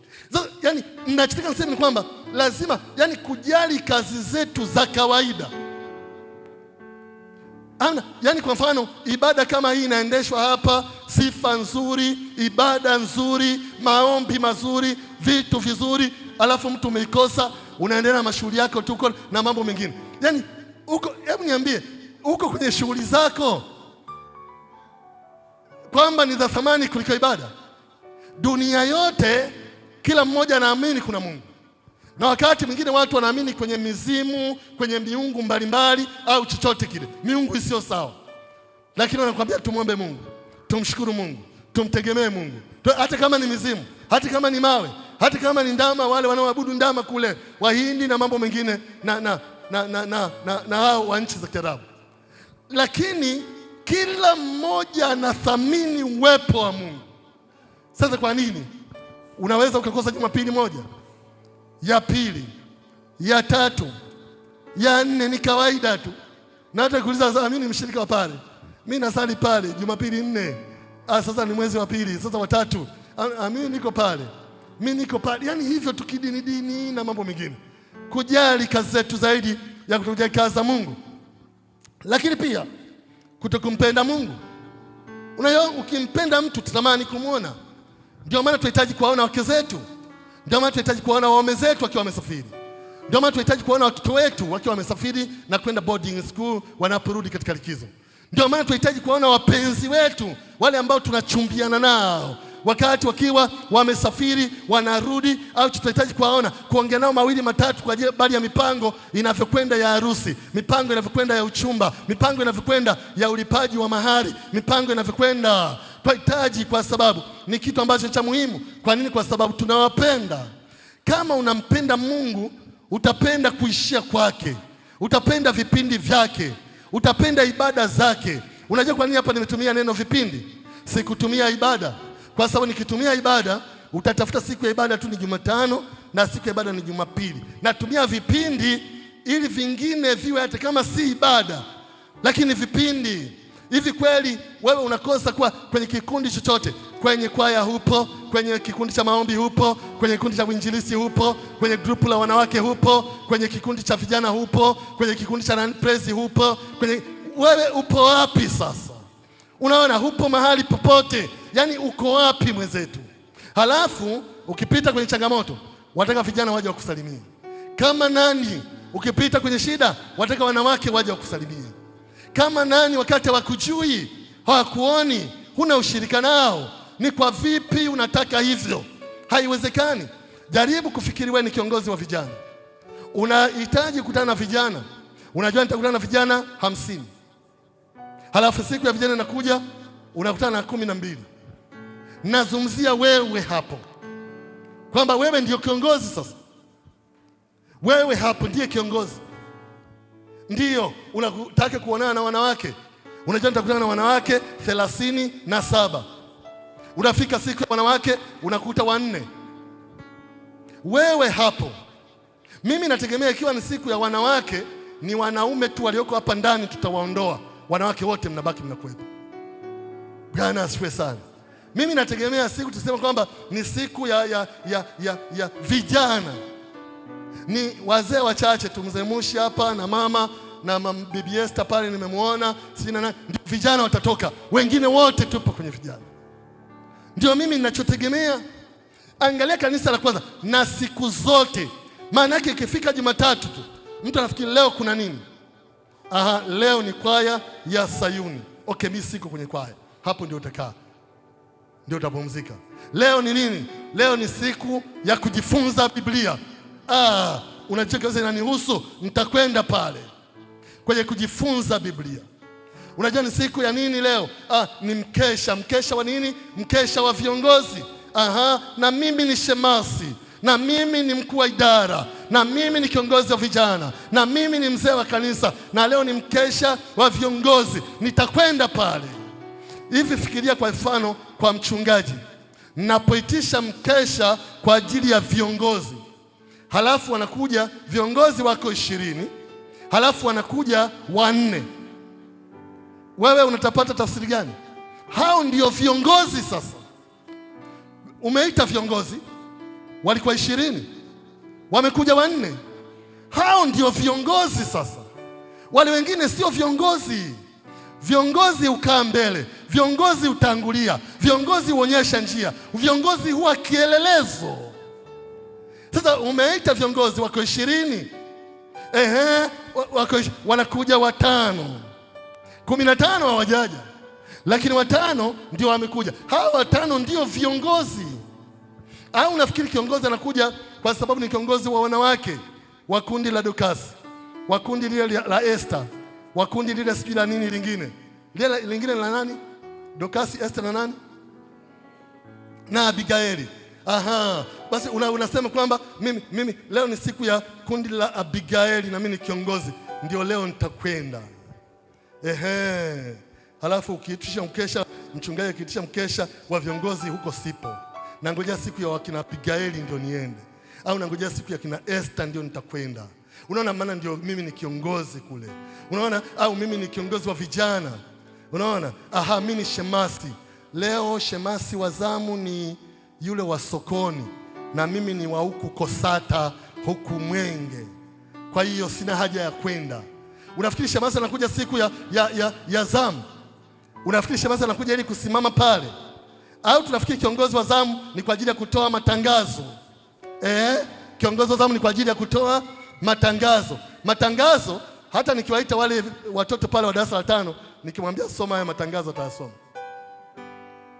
Yaani ninachotaka niseme ni kwamba lazima, yaani kujali kazi zetu za kawaida. Yaani kwa mfano ibada kama hii inaendeshwa hapa, sifa nzuri, ibada nzuri, maombi mazuri, vitu vizuri, alafu mtu umeikosa, unaendelea na mashughuli yako tuko na mambo mengine. Yaani uko, hebu niambie, uko kwenye shughuli zako kwamba ni za thamani kuliko ibada? Dunia yote kila mmoja anaamini kuna Mungu. Na wakati mwingine watu wanaamini kwenye mizimu, kwenye miungu mbalimbali au chochote kile, miungu isiyo sawa. Lakini wanakuambia tumwombe Mungu, tumshukuru Mungu, tumtegemee Mungu. Hata kama ni mizimu, hata kama ni mawe, hata kama ni ndama, wale wanaoabudu ndama kule Wahindi na mambo mengine na hao wa nchi za Kiarabu. Lakini kila mmoja anathamini uwepo wa Mungu. Sasa kwa nini unaweza ukakosa Jumapili moja, ya pili, ya tatu, ya nne? Ni kawaida tu. Na hata kuuliza sasa, mimi ni mshirika wa pale, mimi nasali pale Jumapili 4. Sasa ni mwezi wa pili, sasa wa tatu, mimi niko pale, mimi niko pale. Yaani hivyo tukidini dini na mambo mengine, kujali kazi zetu zaidi ya kutujali kazi za Mungu. Lakini pia kutokumpenda Mungu. Unajua, ukimpenda mtu tutamani kumuona. Ndio maana tunahitaji kuwaona wake zetu, ndio maana tunahitaji kuwaona waume zetu wakiwa wamesafiri, ndio maana tunahitaji kuwaona watoto wetu wakiwa wamesafiri na kwenda boarding school wanaporudi katika likizo. Ndio maana tunahitaji kuwaona wapenzi wetu, wale ambao tunachumbiana nao, wakati wakiwa wamesafiri wanarudi, au tunahitaji kuwaona, kuongea nao mawili matatu kwa ajili ya mipango inavyokwenda ya harusi, mipango inavyokwenda ya uchumba, mipango inavyokwenda ya ulipaji wa mahari, mipango inavyokwenda. Tunahitaji, kwa sababu ni kitu ambacho cha muhimu. Kwa nini? Kwa sababu tunawapenda. Kama unampenda Mungu, utapenda kuishia kwake, utapenda vipindi vyake, utapenda ibada zake. Unajua kwa nini hapa nimetumia neno vipindi? Sikutumia ibada, kwa sababu nikitumia ibada utatafuta siku ya ibada tu ni Jumatano na siku ya ibada ni Jumapili. Natumia vipindi ili vingine viwe hata kama si ibada, lakini vipindi. Hivi kweli wewe unakosa kuwa kwenye kikundi chochote? Kwenye kwaya hupo, kwenye kikundi cha maombi hupo, kwenye kikundi cha uinjilisti hupo, kwenye grupu la wanawake hupo, kwenye kikundi cha vijana hupo, kwenye kikundi cha praise hupo, wewe upo wapi sasa? Unaona, hupo mahali popote. Yaani uko wapi mwenzetu? Halafu ukipita kwenye changamoto, wataka vijana waje wakusalimie. Kama nani ukipita kwenye shida, wataka wanawake waje wakusalimie. Kama nani wakati hawakujui, hawakuoni, huna ushirika nao. Ni kwa vipi unataka hivyo? Haiwezekani. Jaribu kufikiri wewe ni kiongozi wa vijana. Unahitaji kukutana na vijana. Unajua nitakutana na vijana 50. Halafu siku ya vijana inakuja unakutana na 12. Nazungumzia wewe hapo, kwamba wewe ndio kiongozi sasa. Wewe hapo ndiye kiongozi. Ndiyo, unataka kuonana na wanawake. Unajua nitakutana na wanawake 37. Unafika siku ya wanawake unakuta 4. Wewe hapo. Mimi nategemea ikiwa ni siku ya wanawake, ni wanaume tu walioko hapa ndani tutawaondoa. Wanawake wote mnabaki mnakuwepo. Bwana asifiwe sana. Mimi nategemea siku tuseme kwamba ni siku ya vijana. Ni wazee wachache tu, mzee Mushi hapa na mama na bibi Esther pale nimemuona, ndio vijana watatoka. Wengine wote tupo kwenye vijana. Ndio mimi ninachotegemea. Angalia kanisa la kwanza na siku zote. Maana yake ikifika Jumatatu tu mtu anafikiri leo kuna nini? Leo ni kwaya ya Sayuni. Okay, mimi siko kwenye kwaya. Hapo ndio utakaa, ndio utapumzika. Leo ni nini? Leo ni siku ya kujifunza Biblia. Unacheka sasa, inanihusu, nitakwenda pale kwenye kujifunza Biblia. Unajua ni siku ya nini leo? Ni mkesha. Mkesha wa nini? Mkesha wa viongozi. Na mimi ni shemasi, na mimi ni mkuu wa idara, na mimi ni kiongozi wa vijana, na mimi ni mzee wa kanisa, na leo ni mkesha wa viongozi. Nitakwenda pale. Hivi fikiria kwa mfano kwa mchungaji, napoitisha mkesha kwa ajili ya viongozi, halafu wanakuja viongozi wako 20, halafu wanakuja 4. Wewe unatapata tafsiri gani? Hao ndio viongozi sasa. Umeita viongozi, walikuwa 20, wamekuja 4. Hao ndio viongozi sasa. Wale wengine sio viongozi. Viongozi ukaa mbele, viongozi utangulia, viongozi huonyesha njia, viongozi huwa kielelezo. Sasa umeita viongozi wako 20, wanakuja 5, 15 hawajaja, lakini 5 ndio wamekuja. Hawa 5 ndio viongozi. Au unafikiri kiongozi anakuja kwa sababu ni kiongozi wa wanawake wa kundi la Dorcas, wa kundi lile la Esther, wa kundi lile sijui la nini lingine? Lingine la nani? Dorcas, Esther na nani? Na Abigaili. Aha, basi unasema kwamba mimi leo ni siku ya kundi la Abigaili na mimi ni kiongozi, ndio leo nitakwenda. Ehe. Halafu ukiitisha mkesha, mchungaji akiitisha mkesha wa viongozi, huko sipo. Nangojea siku ya wakina Abigaili ndio niende. Au nangojea siku ya kina Esther ndio nitakwenda. Unaona, maana ndio mimi ni kiongozi kule. Unaona, au mimi ni kiongozi wa vijana. Unaona, aha, mimi ni shemasi. Leo shemasi wa zamu ni yule wa sokoni na mimi ni wa huku Kosata huku Mwenge. Kwa hiyo sina haja ya kwenda. Unafikiri shemasi anakuja siku ya zamu? Unafikiri shemasi anakuja ili kusimama pale? Au tunafikiri kiongozi wa zamu ni kwa ajili ya kutoa matangazo? Kiongozi wa zamu ni kwa ajili ya kutoa matangazo. Matangazo, hata nikiwaita wale watoto pale wa darasa la 5, nikimwambia soma haya matangazo atasoma.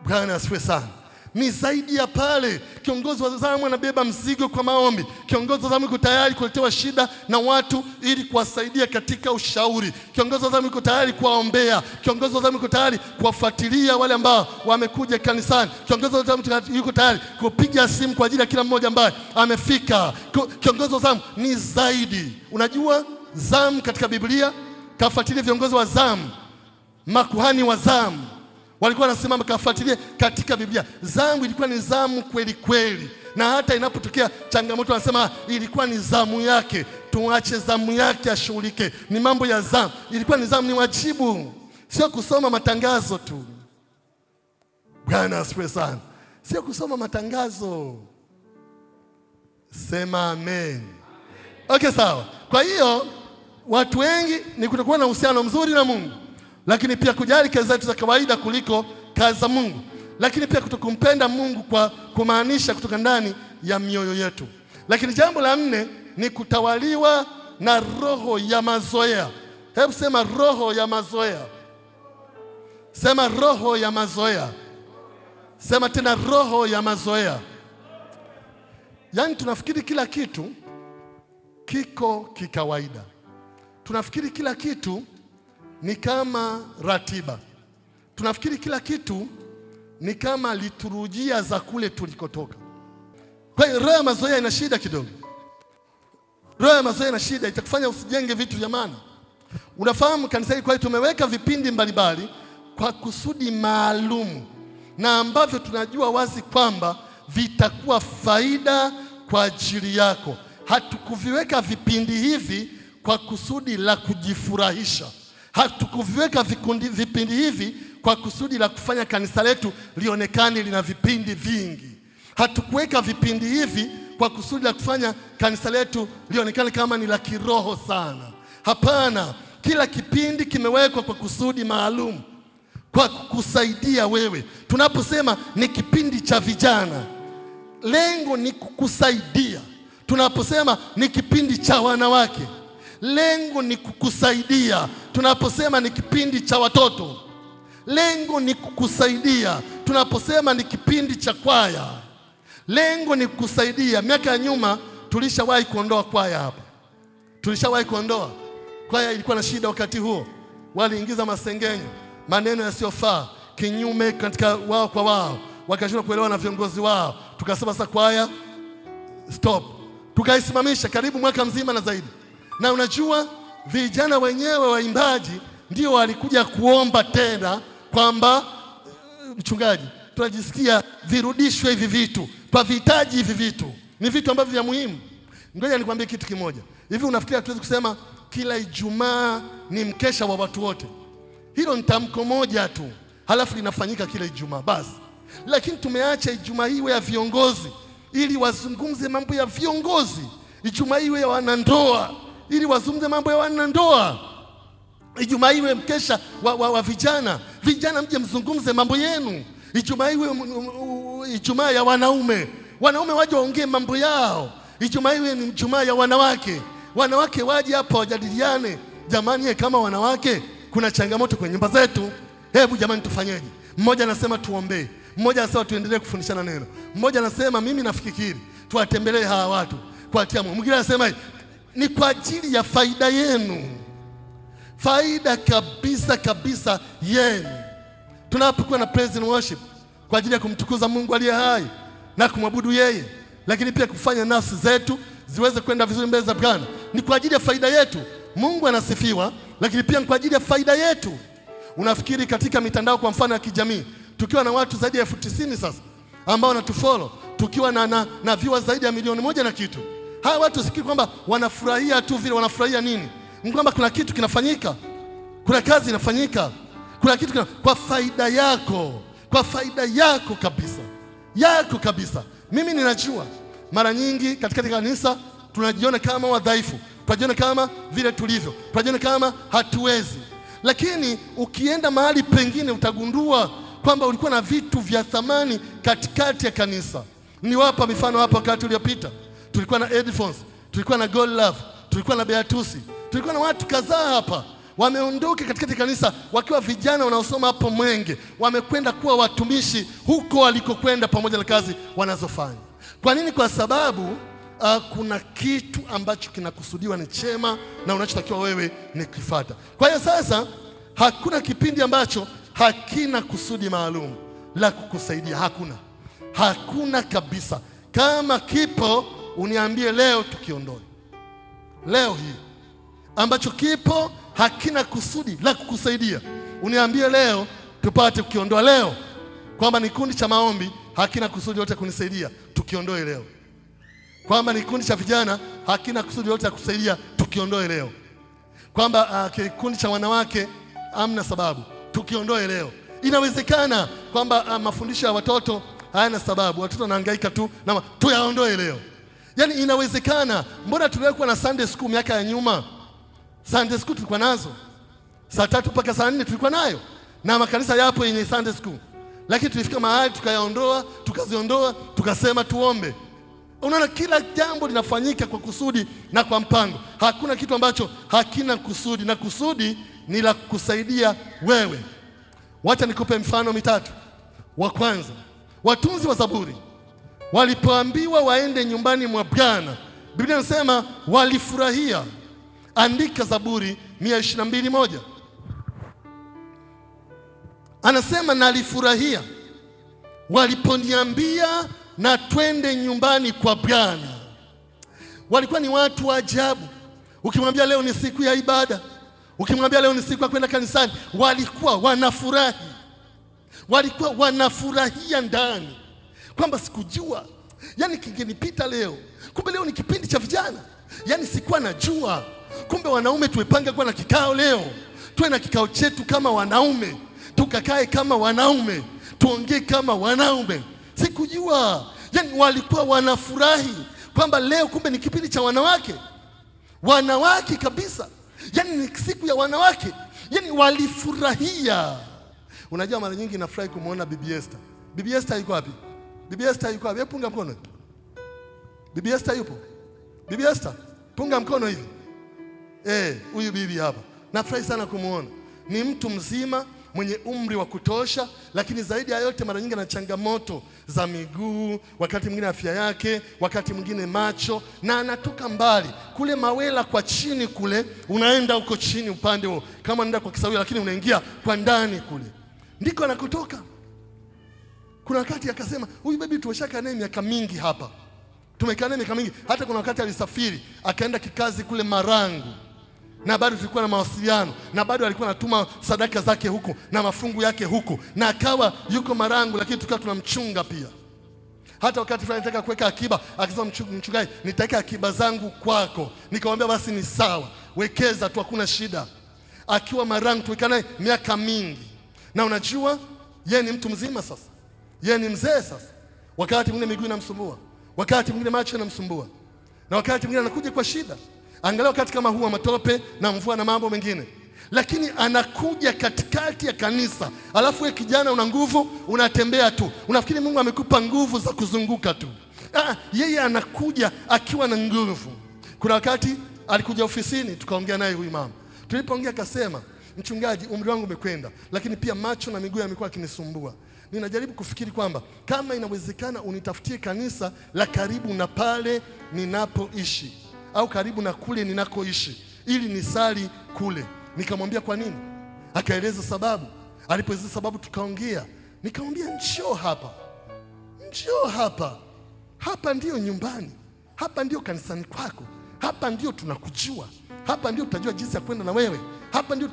Bwana asifiwe sana. Ni zaidi ya pale. Kiongozi wa zamu anabeba mzigo kwa maombi. Kiongozi wa zamu yuko tayari kuletewa shida na watu ili kuwasaidia katika ushauri. Kiongozi wa zamu yuko tayari kuwaombea. Kiongozi wa zamu yuko tayari kuwafuatilia wale ambao wamekuja kanisani. Kiongozi wa zamu yuko tayari kupiga simu kwa ajili ya kila mmoja ambaye amefika. Kiongozi wa zamu ni zaidi. Unajua zamu katika Biblia, kafuatilia viongozi wa zamu, makuhani wa zamu walikuwa wanasimama, kafuatilia katika Biblia. Zamu ilikuwa ni zamu kweli kweli, na hata inapotokea changamoto wanasema ilikuwa ni zamu yake, tuache zamu yake ashughulike. Ni mambo ya zamu, ilikuwa ni zamu, ni wajibu, sio kusoma matangazo tu. Bwana asifiwe sana. Sio kusoma matangazo. Sema amen. Okay, sawa. Kwa hiyo watu wengi ni kutokuwa na uhusiano mzuri na Mungu, lakini pia kujali kazi zetu za kawaida kuliko kazi za Mungu, lakini pia kutokumpenda Mungu kwa kumaanisha kutoka ndani ya mioyo yetu. Lakini jambo la 4 ni kutawaliwa na roho ya mazoea. Hebu sema roho ya mazoea. Sema roho ya mazoea. Sema tena roho ya mazoea. Yaani tunafikiri kila kitu kiko kikawaida. Tunafikiri kila kitu ni kama ratiba. Tunafikiri kila kitu ni kama liturujia za kule tulikotoka. Kwa hiyo roho ya mazoea ina shida kidogo. Roho ya mazoea ina shida, itakufanya usijenge vitu vya maana. Unafahamu kanisa hili, kwa hiyo tumeweka vipindi mbalimbali kwa kusudi maalum, na ambavyo tunajua wazi kwamba vitakuwa faida kwa ajili yako. Hatukuviweka vipindi hivi kwa kusudi la kujifurahisha. Hatukuviweka vipindi hivi kwa kusudi la kufanya kanisa letu lionekane lina vipindi vingi. Hatukuweka vipindi hivi kwa kusudi la kufanya kanisa letu lionekane kama ni la kiroho sana. Hapana, kila kipindi kimewekwa kwa kusudi maalum, kwa kukusaidia wewe. Tunaposema ni kipindi cha vijana, lengo ni kukusaidia. Tunaposema ni kipindi cha wanawake, lengo ni kukusaidia. Tunaposema ni kipindi cha watoto, lengo ni kukusaidia. Tunaposema ni kipindi cha kwaya, lengo ni kukusaidia. Miaka ya nyuma tulishawahi kuondoa kwaya hapa. Tulishawahi kuondoa kwaya, ilikuwa na shida wakati huo. Waliingiza masengenyo, maneno yasiyofaa, kinyume katika wao kwa wao, wakashindwa kuelewa na viongozi wao. Tukasema sasa kwaya stop. Tukaisimamisha karibu mwaka mzima na zaidi. Na unajua vijana wenyewe waimbaji ndio walikuja kuomba tena kwamba mchungaji, tunajisikia virudishwe hivi vitu, kwa vihitaji hivi vitu. Ni vitu ambavyo vya muhimu. Ngoja nikwambie kitu kimoja. Hivi unafikiri hatuwezi kusema kila Ijumaa ni mkesha wa watu wote? Hilo ni tamko moja tu, halafu linafanyika kila Ijumaa basi. Lakini tumeacha Ijumaa iwe ya viongozi ili wazungumze mambo ya viongozi. Ijumaa iwe ya wanandoa ili wazungumze mambo ya wanandoa. Ijumaa iwe mkesha wa vijana. Vijana mje mzungumze mambo yenu. Ijumaa iwe Ijumaa ya wanaume. Wanaume waje waongee mambo yao. Ijumaa iwe ni Ijumaa ya wanawake. Wanawake waje hapa wajadiliane. Jamani, kama wanawake kuna changamoto kwenye nyumba zetu, hebu jamani tufanyeje? Mmoja anasema tuombee, mmoja anasema tuendelee kufundishana neno, mmoja anasema mimi nafikiri tuwatembelee hawa watu kwa tiamu, mwingine anasema ni kwa ajili ya faida yenu, faida kabisa kabisa yenu. Tunapokuwa na praise and worship kwa ajili ya kumtukuza Mungu aliye hai, na kumwabudu yeye, lakini pia kufanya nafsi zetu ziweze kwenda vizuri mbele za Bwana. Ni kwa ajili ya faida yetu. Mungu anasifiwa, lakini pia ni kwa ajili ya faida yetu. Unafikiri katika mitandao kwa mfano ya kijamii, tukiwa na watu zaidi ya 90,000 sasa ambao wanatufollow, tukiwa na viewers zaidi ya 1,000,000 na kitu, hawa watu sikiri kwamba wanafurahia tu vile. Wanafurahia nini? Ni kwamba kuna kitu kinafanyika, kuna kazi inafanyika, kuna kitu kwa faida yako, kwa faida yako kabisa, yako kabisa. Mimi ninajua mara nyingi katika kanisa tunajiona kama wadhaifu, tunajiona kama vile tulivyo, tunajiona kama hatuwezi. Lakini ukienda mahali pengine utagundua kwamba ulikuwa na vitu vya thamani katikati ya kanisa. Niwapa mifano hapa. Wakati uliopita tulikuwa na Edfonds, tulikuwa na God Love, tulikuwa na Beatusi, tulikuwa na watu kadhaa hapa wameondoka katikati ya kanisa wakiwa vijana wanaosoma hapo Mwenge, wamekwenda kuwa watumishi huko walikokwenda pamoja na kazi wanazofanya. Kwa nini? Kwa sababu kuna kitu ambacho kinakusudiwa ni chema na unachotakiwa wewe ni kufuata. Kwa hiyo sasa hakuna kipindi ambacho hakina kusudi maalum la kukusaidia. Hakuna kabisa. Kama kipo uniambie leo tukiondoe. Leo hii ambacho kipo hakina kusudi la kukusaidia, uniambie leo tupate kukiondoa leo. Kwamba ni kundi cha maombi hakina kusudi yote kunisaidia, tukiondoe leo. Kwamba ni kundi cha vijana hakina kusudi yote ya kusaidia, tukiondoe leo. Kwamba kikundi cha wanawake hamna sababu, tukiondoe leo. Inawezekana kwamba mafundisho ya watoto hayana sababu, watoto wanahangaika tu, na tuyaondoe leo. Yaani inawezekana. Mbona tulikuwa na Sunday school miaka ya nyuma? Sunday school tulikuwa nazo saa 3 mpaka saa 4 tulikuwa nayo, na makanisa yapo yenye Sunday school. Lakini tulifika mahali tukaziondoa, tukasema tuombe. Unaona, kila jambo linafanyika kwa kusudi na kwa mpango. Hakuna kitu ambacho hakina kusudi, na kusudi ni la kukusaidia wewe. Wacha nikupe mfano mitatu. Wa kwanza, watunzi wa Zaburi walipoambiwa waende nyumbani mwa Bwana, Biblia inasema walifurahia. Andika Zaburi 122:1. Anasema nalifurahia waliponiambia na twende nyumbani kwa Bwana. Walikuwa ni watu wa ajabu. Ukimwambia leo ni siku ya ibada, ukimwambia leo ni siku ya kwenda kanisani, walikuwa wanafurahi. Walikuwa wanafurahia ndani kwamba sikujua, yani kingenipita leo. Kumbe leo ni kipindi cha vijana. Yani sikuwa najua. Kumbe wanaume tumepanga kuwa na kikao leo. Tuwe na kikao chetu kama wanaume, tukakae kama wanaume, tuongee kama wanaume. Sikujua. Yani walikuwa wanafurahi kwamba leo kumbe ni kipindi cha wanawake. Wanawake kabisa. Yani ni siku ya wanawake. Yani walifurahia. Unajua mara nyingi nafurahi kumuona Bibi Esther. Bibi Esther yuko wapi? Bibi Esther yuko wapi? Punga mkono. Bibi Esther yupo? Bibi Esther, punga mkono hivi. Huyu bibi hapa. Nafurahi sana kumuona. Ni mtu mzima mwenye umri wa kutosha, lakini zaidi ya yote mara nyingi ana changamoto za miguu, wakati mwingine afya yake, wakati mwingine macho, na anatoka mbali. Kule Mawela kwa chini kule, unaenda huko chini upande huo, kama unaenda kwa Kisawia lakini unaingia kwa ndani kule. Ndiko anakotoka. Kuna wakati akasema, huyu bibi tumeshaka naye miaka mingi hapa. Tumekaa naye miaka mingi. Hata kuna wakati alisafiri, akaenda kikazi kule Marangu. Na bado tulikuwa na mawasiliano, na bado alikuwa anatuma sadaka zake huko na mafungu yake huko, na akawa yuko Marangu, lakini tukawa tunamchunga pia. Hata wakati fulani nataka kuweka akiba, akisema mchungaji, nitaweka akiba zangu kwako. Nikamwambia basi ni sawa, wekeza tu, hakuna shida. Akiwa Marangu tulikaa naye miaka mingi. Na unajua yeye ni mtu mzima sasa. Yeye ni mzee sasa. Wakati mwingine miguu inamsumbua, wakati mwingine macho yanamsumbua, na wakati mwingine anakuja kwa shida. Angalau wakati kama huu wa matope na mvua na mambo mengine, lakini anakuja katikati ya kanisa. Alafu wewe kijana una nguvu, unatembea tu, unafikiri Mungu amekupa nguvu za kuzunguka tu. Yeye anakuja akiwa na nguvu. Kuna wakati alikuja ofisini, tukaongea naye huyu mama. Tulipoongea akasema, mchungaji, umri wangu umekwenda, lakini pia macho na miguu yamekuwa kinisumbua. Ninajaribu kufikiri kwamba kama inawezekana unitafutie kanisa la karibu na pale ninapoishi, au karibu na kule ninakoishi, ili nisali kule. Nikamwambia kwa nini? Akaeleza sababu. Alipoeleza sababu tukaongea. Nikamwambia njoo hapa. hapa ndio nyumbani, hapa ndio kanisani kwako, hapa ndio tunakujua, hapa ndio tutajua jinsi ya kwenda na wewe, hapa ndio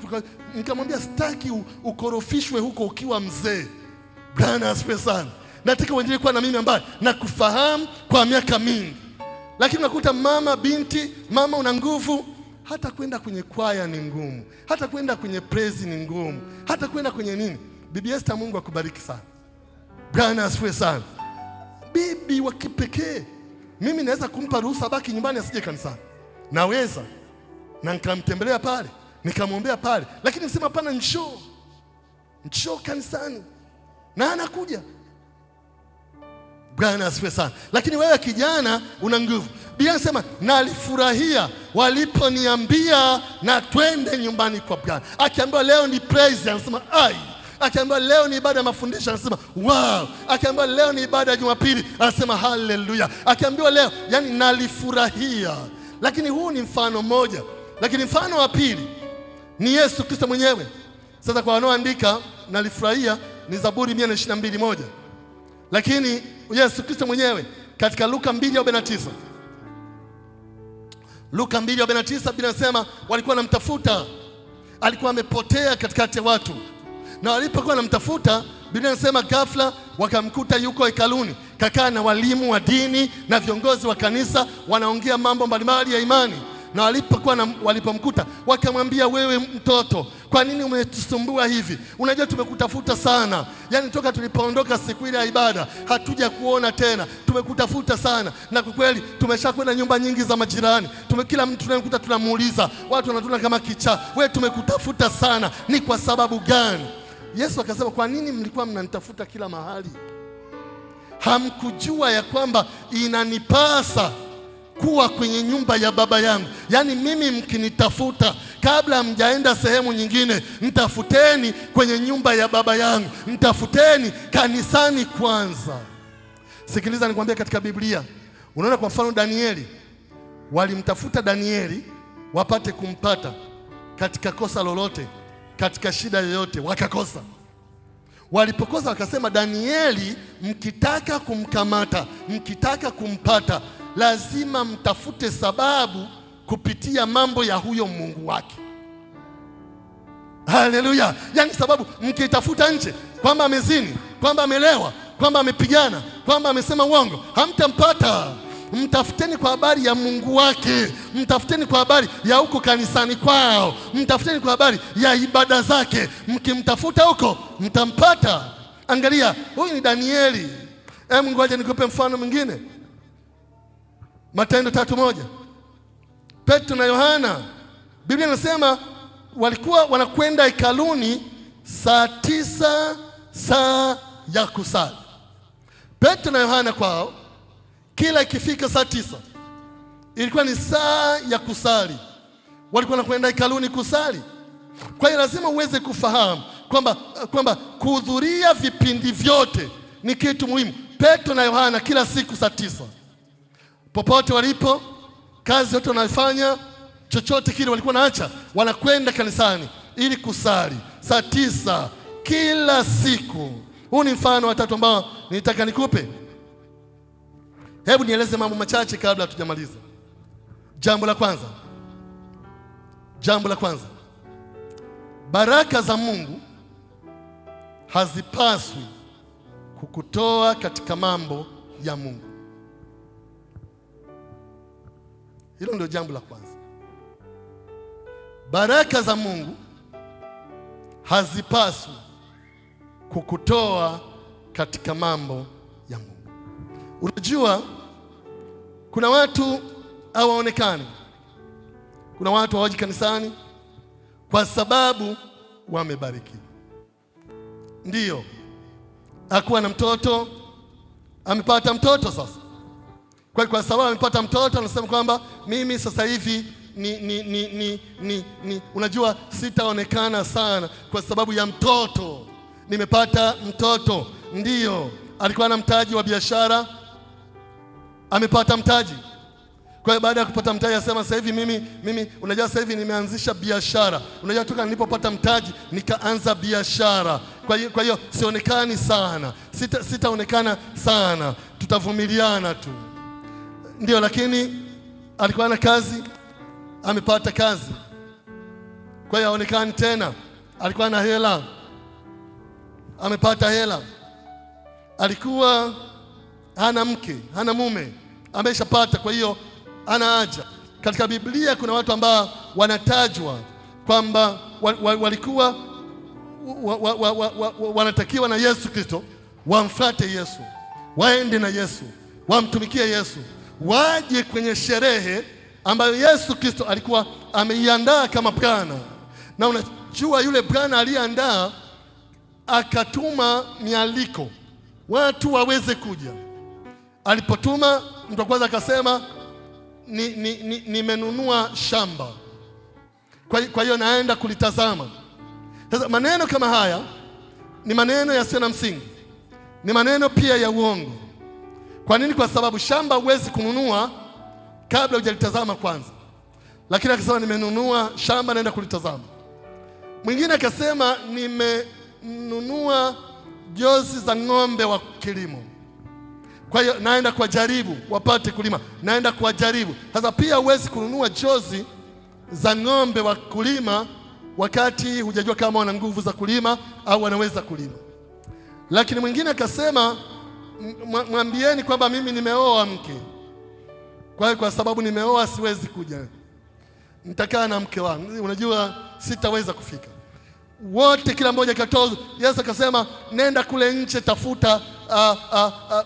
nikamwambia sitaki ukorofishwe huko ukiwa mzee. Bwana asifiwe sana. Nataka uendelee kuwa na mimi ambaye nakufahamu kwa miaka mingi. Lakini unakuta mama, binti, mama una nguvu, hata kwenda kwenye kwaya ni ngumu, hata kwenda kwenye praise ni ngumu, hata kwenda kwenye nini. Bibi Esther, Mungu akubariki sana. Bwana asifiwe sana. Bibi wa kipekee. Mimi naweza kumpa ruhusa baki nyumbani asije kanisani. Naweza. Na nikamtembelea pale, nikamwombea pale, lakini nisema hapana, njoo kanisani. Na anakuja. Bwana asifiwe sana. Lakini wewe kijana una nguvu. Biblia inasema nalifurahia waliponiambia na twende nyumbani kwa Bwana. Akiambiwa leo ni praise, anasema ai. Akiambiwa leo ni ibada ya mafundisho, anasema wow. Akiambiwa leo ni ibada ya Jumapili, anasema haleluya. Akiambiwa leo, yani nalifurahia. Lakini huu ni mfano mmoja. Lakini mfano wa pili ni Yesu Kristo mwenyewe. Sasa kwa wanaoandika nalifurahia ni Zaburi 122:1. Lakini Yesu Kristo mwenyewe katika Luka 2:49. Luka 2:49 Biblia inasema walikuwa wanamtafuta. Alikuwa amepotea katikati ya watu. Na walipokuwa wanamtafuta, Biblia inasema ghafla wakamkuta yuko hekaluni, kakaa na walimu wa dini na viongozi wa kanisa wanaongea mambo mbalimbali ya imani. Na walipomkuta wakamwambia, wewe mtoto, kwa nini umetusumbua hivi? Unajua tumekutafuta sana. Yaani toka tulipoondoka siku ile ya ibada hatuja kuona tena. Tumekutafuta sana. Na kwa kweli tumeshakwenda nyumba nyingi za majirani. Kila mtu tunayemkuta tunamuuliza, watu wanatuna kama kichaa. Wewe tumekutafuta sana. Ni kwa sababu gani? Yesu akasema, kwa nini mlikuwa mnanitafuta kila mahali? Hamkujua ya kwamba inanipasa kuwa kwenye nyumba ya Baba yangu. Yaani mimi mkinitafuta, kabla mjaenda sehemu nyingine, mtafuteni kwenye nyumba ya Baba yangu. Mtafuteni kanisani kwanza. Sikiliza nikwambie, katika Biblia unaona kwa mfano Danieli, walimtafuta Danieli wapate kumpata katika kosa lolote, katika shida yoyote, wakakosa. Walipokosa wakasema, Danieli mkitaka kumkamata, mkitaka kumpata, lazima mtafute sababu kupitia mambo ya huyo Mungu wake. Haleluya. Yani sababu mkitafuta nje kwamba amezini, kwamba amelewa, kwamba amepigana, kwamba amesema uongo, hamtampata. Mtafuteni kwa habari ya Mungu wake. Mtafuteni kwa habari ya huko kanisani kwao. Mtafuteni kwa habari ya ibada zake. Mkimtafuta huko mtampata. Angalia, huyu ni Danieli. Ngoja nikupe mfano mwingine. Matendo 3:1. Petro na Yohana, Biblia inasema walikuwa wanakwenda hekaluni saa 9, saa ya kusali. Petro na Yohana kwao, kila ikifika saa 9 ilikuwa ni saa ya kusali. Walikuwa wanakwenda hekaluni kusali. Kwa hiyo lazima uweze kufahamu kwamba kuhudhuria vipindi vyote ni kitu muhimu. Petro na Yohana kila siku saa 9, popote walipo, kazi yote wanafanya, chochote kile walikuwa naacha, wanakwenda kanisani ili kusali saa 9 kila siku. Huu ni mfano wa tatu ambao nitaka nikupe. Hebu nieleze mambo machache kabla hatujamaliza. Jambo la kwanza, baraka za Mungu hazipaswi kukutoa katika mambo ya Mungu. Hilo ndio jambo la kwanza. Baraka za Mungu hazipaswi kukutoa katika mambo ya Mungu. Unajua kuna watu hawaonekani. Kuna watu hawaji kanisani kwa sababu wamebarikiwa. Ndiyo, hakuwa na mtoto, amepata mtoto sasa. Kwa sababu amepata mtoto, anasema kwamba mimi sasa hivi unajua sitaonekana sana kwa sababu ya mtoto. Nimepata mtoto. Ndiyo, alikuwa na mtaji wa biashara, amepata mtaji. Kwa hiyo baada ya kupata mtaji anasema sasa hivi mimi unajua sasa hivi nimeanzisha biashara. Unajua toka nilipopata mtaji nikaanza biashara. Kwa hiyo sionekani sana. Sitaonekana sana. tutavumiliana tu. Ndio, lakini alikuwa na kazi, amepata kazi, kwa hiyo haonekani tena. Alikuwa na hela, amepata hela. Alikuwa hana mke, hana mume, ameshapata, kwa hiyo hana haja. Katika Biblia kuna watu ambao wanatajwa kwamba walikuwa wanatakiwa na Yesu Kristo, wamfuate Yesu, waende na Yesu, wamtumikie Yesu, waje kwenye sherehe ambayo Yesu Kristo alikuwa ameiandaa kama Bwana. Na unajua yule Bwana aliandaa akatuma mialiko watu waweze kuja. Alipotuma, mtu wa kwanza akasema nimenunua shamba, kwa hiyo naenda kulitazama. Sasa maneno kama haya ni maneno yasiyo na msingi, ni maneno pia ya uongo. Kwa nini? Kwa sababu shamba huwezi kununua kabla hujalitazama kwanza. Lakini akasema nimenunua shamba, naenda kulitazama. Mwingine akasema nimenunua jozi za ng'ombe wa kilimo, kwa hiyo naenda kuwajaribu wapate kulima, naenda kuwajaribu. Sasa pia huwezi kununua jozi za ng'ombe wa kulima wakati hujajua kama wana nguvu za kulima au wanaweza kulima. Lakini mwingine akasema mwambieni kwamba mimi nimeoa mke, kwa sababu nimeoa siwezi kuja, nitakaa na mke wangu, unajua sitaweza kufika. Wote kila mmoja katoa. Yesu akasema nenda kule nje, tafuta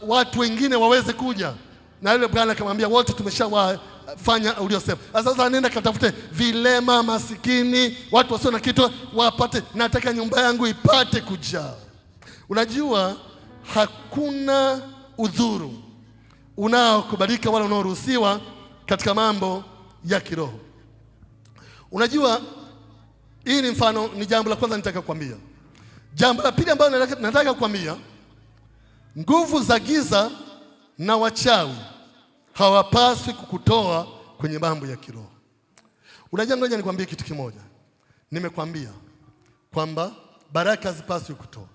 watu wengine waweze kuja. Na yule bwana akamwambia wote tumeshawafanya uliosema. Sasa nenda katafute vilema, masikini, watu wasio na kitu wapate, nataka nyumba yangu ipate kujaa. Unajua hakuna udhuru unaokubalika wala unaoruhusiwa katika mambo ya kiroho. Unajua hii ni mfano, ni jambo la kwanza nitaka kukwambia. Jambo la pili ambalo nataka kukwambia, nguvu za giza na wachawi hawapaswi kukutoa kwenye mambo ya kiroho. Unajua, ngoja nikwambie kitu kimoja. Nimekwambia kwamba baraka hazipaswi kukutoa.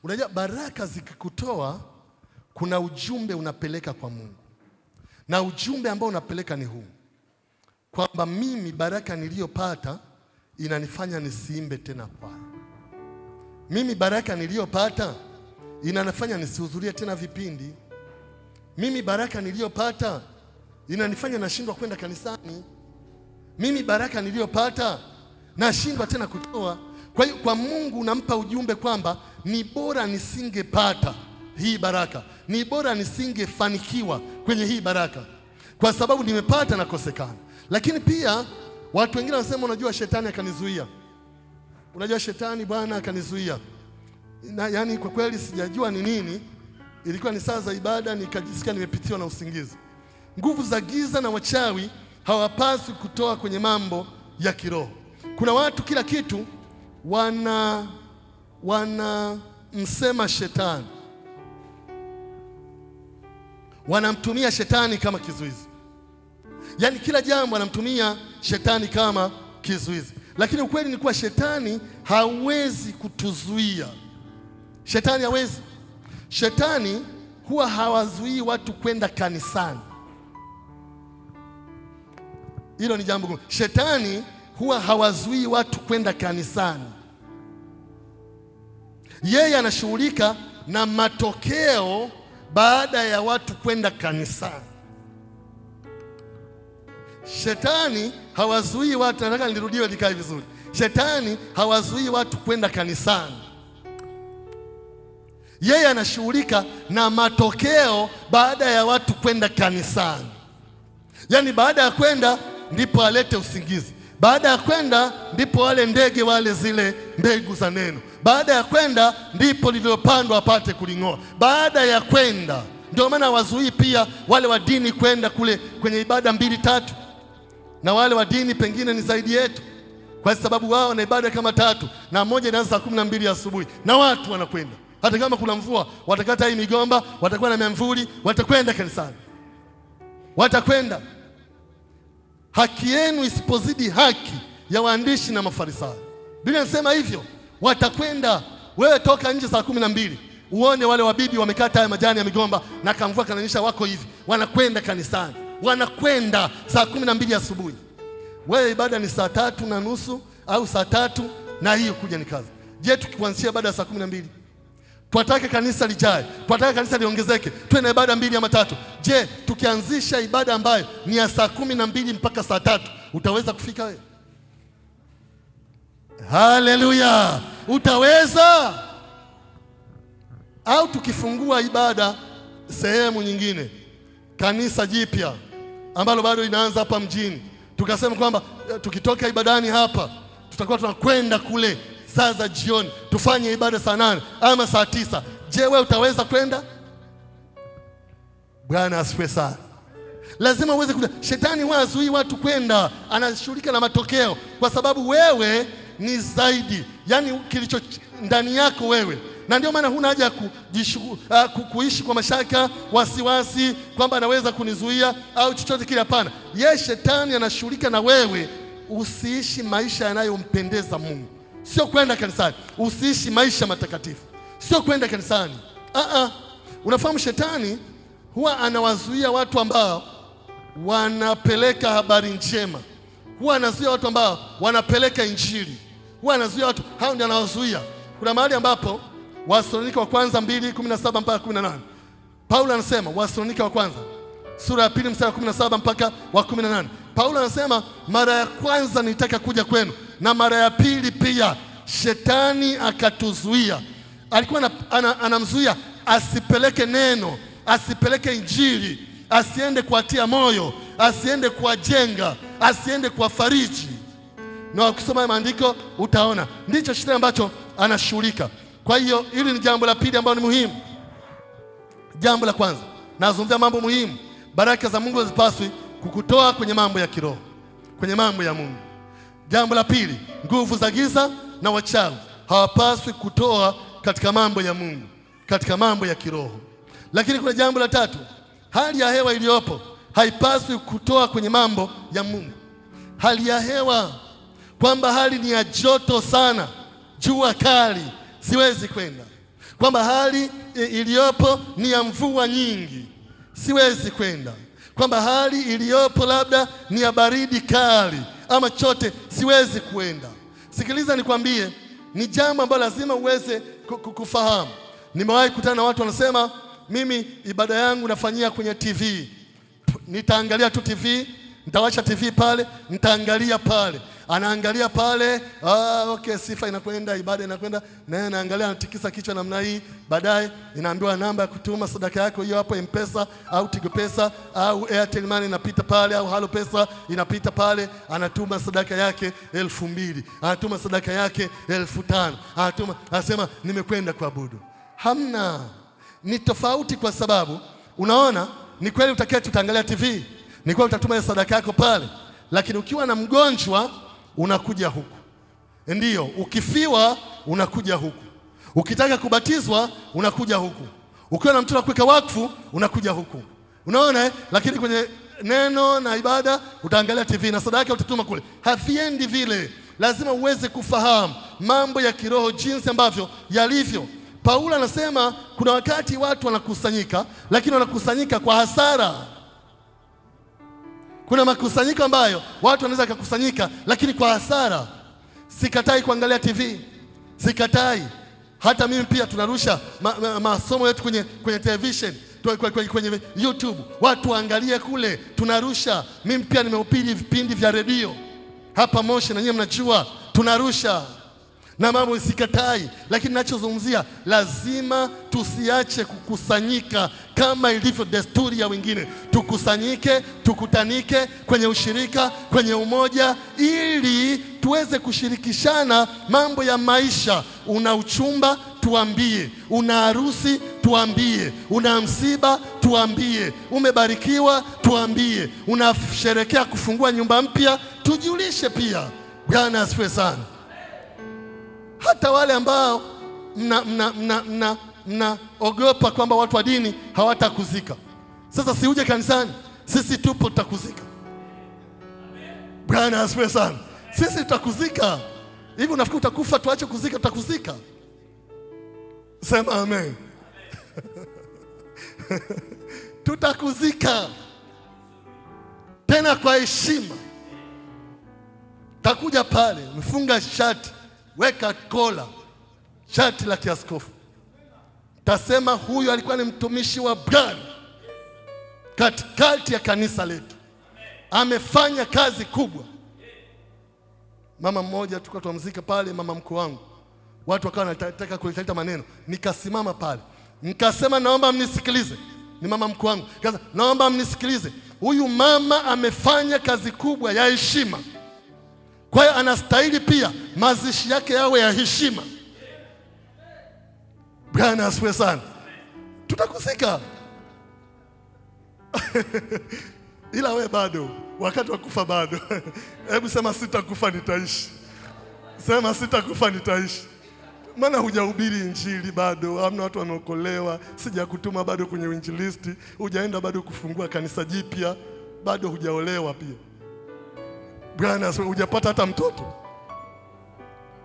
Unajua baraka zikikutoa, kuna ujumbe unapeleka kwa Mungu, na ujumbe ambao unapeleka ni huu, kwamba mimi baraka niliyopata inanifanya nisiimbe tena kwaya. Mimi baraka niliyopata inanifanya nisihudhurie tena vipindi. Mimi baraka niliyopata inanifanya nashindwa kwenda kanisani. Mimi baraka niliyopata nashindwa tena kutoa. Kwa hiyo kwa Mungu unampa ujumbe kwamba ni bora nisingepata hii baraka, ni bora nisingefanikiwa kwenye hii baraka, kwa sababu nimepata na kosekana. Lakini pia watu wengine wanasema unajua shetani akanizuia. Unajua shetani bwana akanizuia. Yaani kwa kweli sijajua ni nini. Ilikuwa ni saa za ibada, nikajisikia nimepitiwa na usingizi. Nguvu za giza na wachawi hawapaswi kutoa kwenye mambo ya kiroho. Kuna watu kila kitu wanamsema shetani, wanamtumia shetani kama kizuizi. Yaani kila jambo anamtumia shetani kama kizuizi. Lakini ukweli ni kuwa shetani hawezi kutuzuia. Shetani hawezi. Shetani huwa hawazuii watu kwenda kanisani. Hilo ni jambo gumu. Shetani huwa hawazuii watu kwenda kanisani. Yeye anashughulika na matokeo baada ya watu kwenda kanisani. Shetani hawazuii watu, nataka nirudie likae vizuri. Shetani hawazuii watu kwenda kanisani. Yeye anashughulika na matokeo baada ya watu kwenda kanisani. Yaani baada ya kwenda ndipo alete usingizi. Baada ya kwenda ndipo wale ndege wale zile mbegu za neno. Baada ya kwenda ndipo lililopandwa apate kuling'oa. Baada ya kwenda, ndio maana hawazuii pia wale wa dini kwenda kule kwenye ibada 2-3. Na wale wa dini pengine ni zaidi yetu, kwa sababu wao na ibada kama 3, na moja inaanza saa 12 asubuhi, na watu wanakwenda. Hata kama kuna mvua, watakata hii migomba, watakuwa na miamvuli, watakwenda kanisani. Watakwenda. Haki yenu isipozidi haki ya waandishi na Mafarisayo. Biblia inasema hivyo. Watakwenda. Wewe toka nje saa 12. uone wale wabibi wamekata haya majani ya migomba na kamvua kananyesha, wako hivi wanakwenda kanisani, wanakwenda saa 12 asubuhi. Wewe ibada ni saa 3:30 au saa 3 na hiyo kuja ni kazi. Je, tukikuanzia ibada saa 12, tunataka kanisa lijae, tunataka kanisa liongezeke, tuwe na ibada 2 ama 3. Je, tukianzisha ibada ambayo ni ya saa 12 mpaka saa 3, utaweza kufika wewe? Haleluya, utaweza? Au tukifungua ibada sehemu nyingine, kanisa jipya ambalo bado linaanza hapa mjini, tukasema kwamba tukitoka ibadani hapa tutakuwa tunakwenda kule saa za jioni, tufanye ibada saa 8 ama saa 9. Je, wewe utaweza kwenda? Bwana asifiwe sana. Lazima uweze kuja. Shetani hazuii watu kwenda, anashughulika na matokeo, kwa sababu wewe ni zaidi, yani kilicho ndani yako wewe. Na ndio maana huna haja kuishi kwa mashaka, wasiwasi kwamba anaweza kunizuia au chochote kile. Hapana, yeye shetani anashughulika na wewe usiishi maisha yanayompendeza Mungu. Sio kwenda kanisani, usiishi maisha matakatifu, sio kwenda kanisani. Unafahamu shetani huwa anawazuia watu ambao wanapeleka habari njema, huwa anazuia watu ambao wanapeleka injili, huwa anazuia watu hao, ndio anawazuia. Kuna mahali ambapo Wathesalonike wa kwanza 2:17 mpaka 18, Paulo anasema, Wathesalonike wa kwanza sura ya 2 mstari wa 17 mpaka wa 18, Paulo anasema, mara ya kwanza nitaka kuja kwenu na mara ya pili pia shetani akatuzuia. Alikuwa anamzuia asipeleke neno, asipeleke injili, asiende kuatia moyo, asiende kuwajenga, asiende kuwafariji. Na ukisoma maandiko utaona ndicho shetani ambacho anashughulika. Kwa hiyo hili ni jambo la pili ambalo ni muhimu. Jambo la kwanza, nazungumzia mambo muhimu. Baraka za Mungu hazipaswi kukutoa kwenye mambo ya kiroho, kwenye mambo ya Mungu. Jambo la pili, nguvu za giza na wachawi hawapaswi kutoa katika mambo ya Mungu, katika mambo ya kiroho. Lakini kuna jambo la tatu, hali ya hewa iliyopo haipaswi kutoa kwenye mambo ya Mungu. Hali ya hewa, kwamba hali ni ya joto sana, jua kali, siwezi kwenda. Kwamba hali iliyopo ni ya mvua nyingi, siwezi kwenda. Kwamba hali iliyopo labda ni ya baridi kali ama chote, siwezi kwenda. Sikiliza nikwambie, ni jambo ambalo lazima uweze kufahamu. Nimewahi kutana na watu wanasema, mimi ibada yangu nafanyia kwenye TV. Nitaangalia tu TV, nitawacha TV pale, nitaangalia pale. Anaangalia pale, okay, sifa inakwenda, ibada inakwenda, naye anaangalia, anatikisa kichwa namna hii. Baadaye inaambiwa namba ya kutuma sadaka yako hiyo hapo, M-Pesa au Tigo Pesa au Airtel Money inapita pale, au Halo Pesa inapita pale. Anatuma sadaka yake 2,000, anatuma sadaka yake 5,000, anasema nimekwenda kuabudu. Hamna, ni tofauti. Kwa sababu unaona, ni kweli utaketi utaangalia TV, ni kweli utatuma sadaka yako pale, lakini ukiwa na mgonjwa unakuja huku. Ndiyo, ukifiwa unakuja huku. Ukitaka kubatizwa unakuja huku. Ukiwa na mtu kuweka wakfu unakuja huku. Unaona Lakini kwenye neno na ibada utaangalia TV na sadaka utatuma kule. Haviendi vile. Lazima uweze kufahamu mambo ya kiroho jinsi ambavyo yalivyo. Paulo anasema kuna wakati watu wanakusanyika, lakini wanakusanyika kwa hasara. Kuna makusanyiko ambayo watu wanaweza kukusanyika lakini kwa hasara. Sikatai kuangalia TV, sikatai. Hata mimi pia tunarusha masomo yetu kwenye television, kwenye YouTube, watu waangalie kule, tunarusha. Mimi pia nimehubiri vipindi vya redio hapa Moshi, na nyinyi mnajua tunarusha na mambo, sikatai. Lakini ninachozungumzia, lazima tusiache kukusanyika kama ilivyo desturi ya wengine. Tukusanyike, tukutanike kwenye ushirika, kwenye umoja, ili tuweze kushirikishana mambo ya maisha. Una uchumba, tuambie. Una harusi, tuambie. Una msiba, tuambie. Umebarikiwa, tuambie. Unasherehekea kufungua nyumba mpya, tujulishe pia. Bwana asifiwe sana. Hata wale ambao mnaogopa kwamba watu wa dini hawatakuzika, sasa si uje kanisani, sisi tupo, tutakuzika. Bwana asifiwe sana. Sisi tutakuzika. Hivi unafikiri utakufa tuache kuzika? Tutakuzika. Sema amen. Tutakuzika tena kwa heshima. Takuja pale, mfunga shati, weka kola, shati la kiaskofu. Tasema huyu alikuwa ni mtumishi wa Bwana katikati ya kanisa letu, amefanya kazi kubwa. Mama mmoja tulikuwa tunamzika pale, mama mkuu wangu, watu wakawa wanataka kuleta maneno, nikasimama pale nikasema naomba mnisikilize. Ni mama mkuu wangu, nikasema naomba mnisikilize, huyu mama amefanya kazi kubwa ya heshima, kwa hiyo anastahili pia mazishi yake yawe ya heshima. Bwana asifiwe sana. Tutakuzika ila we bado, wakati wa kufa bado. Hebu sema sitakufa nitaishi. Sema sitakufa nitaishi. Maana hujahubiri injili bado, hamna watu wameokolewa, sijakutuma bado kwenye uinjilisti, hujaenda bado kufungua kanisa jipya, bado hujaolewa pia. Bwana, hujapata hata mtoto.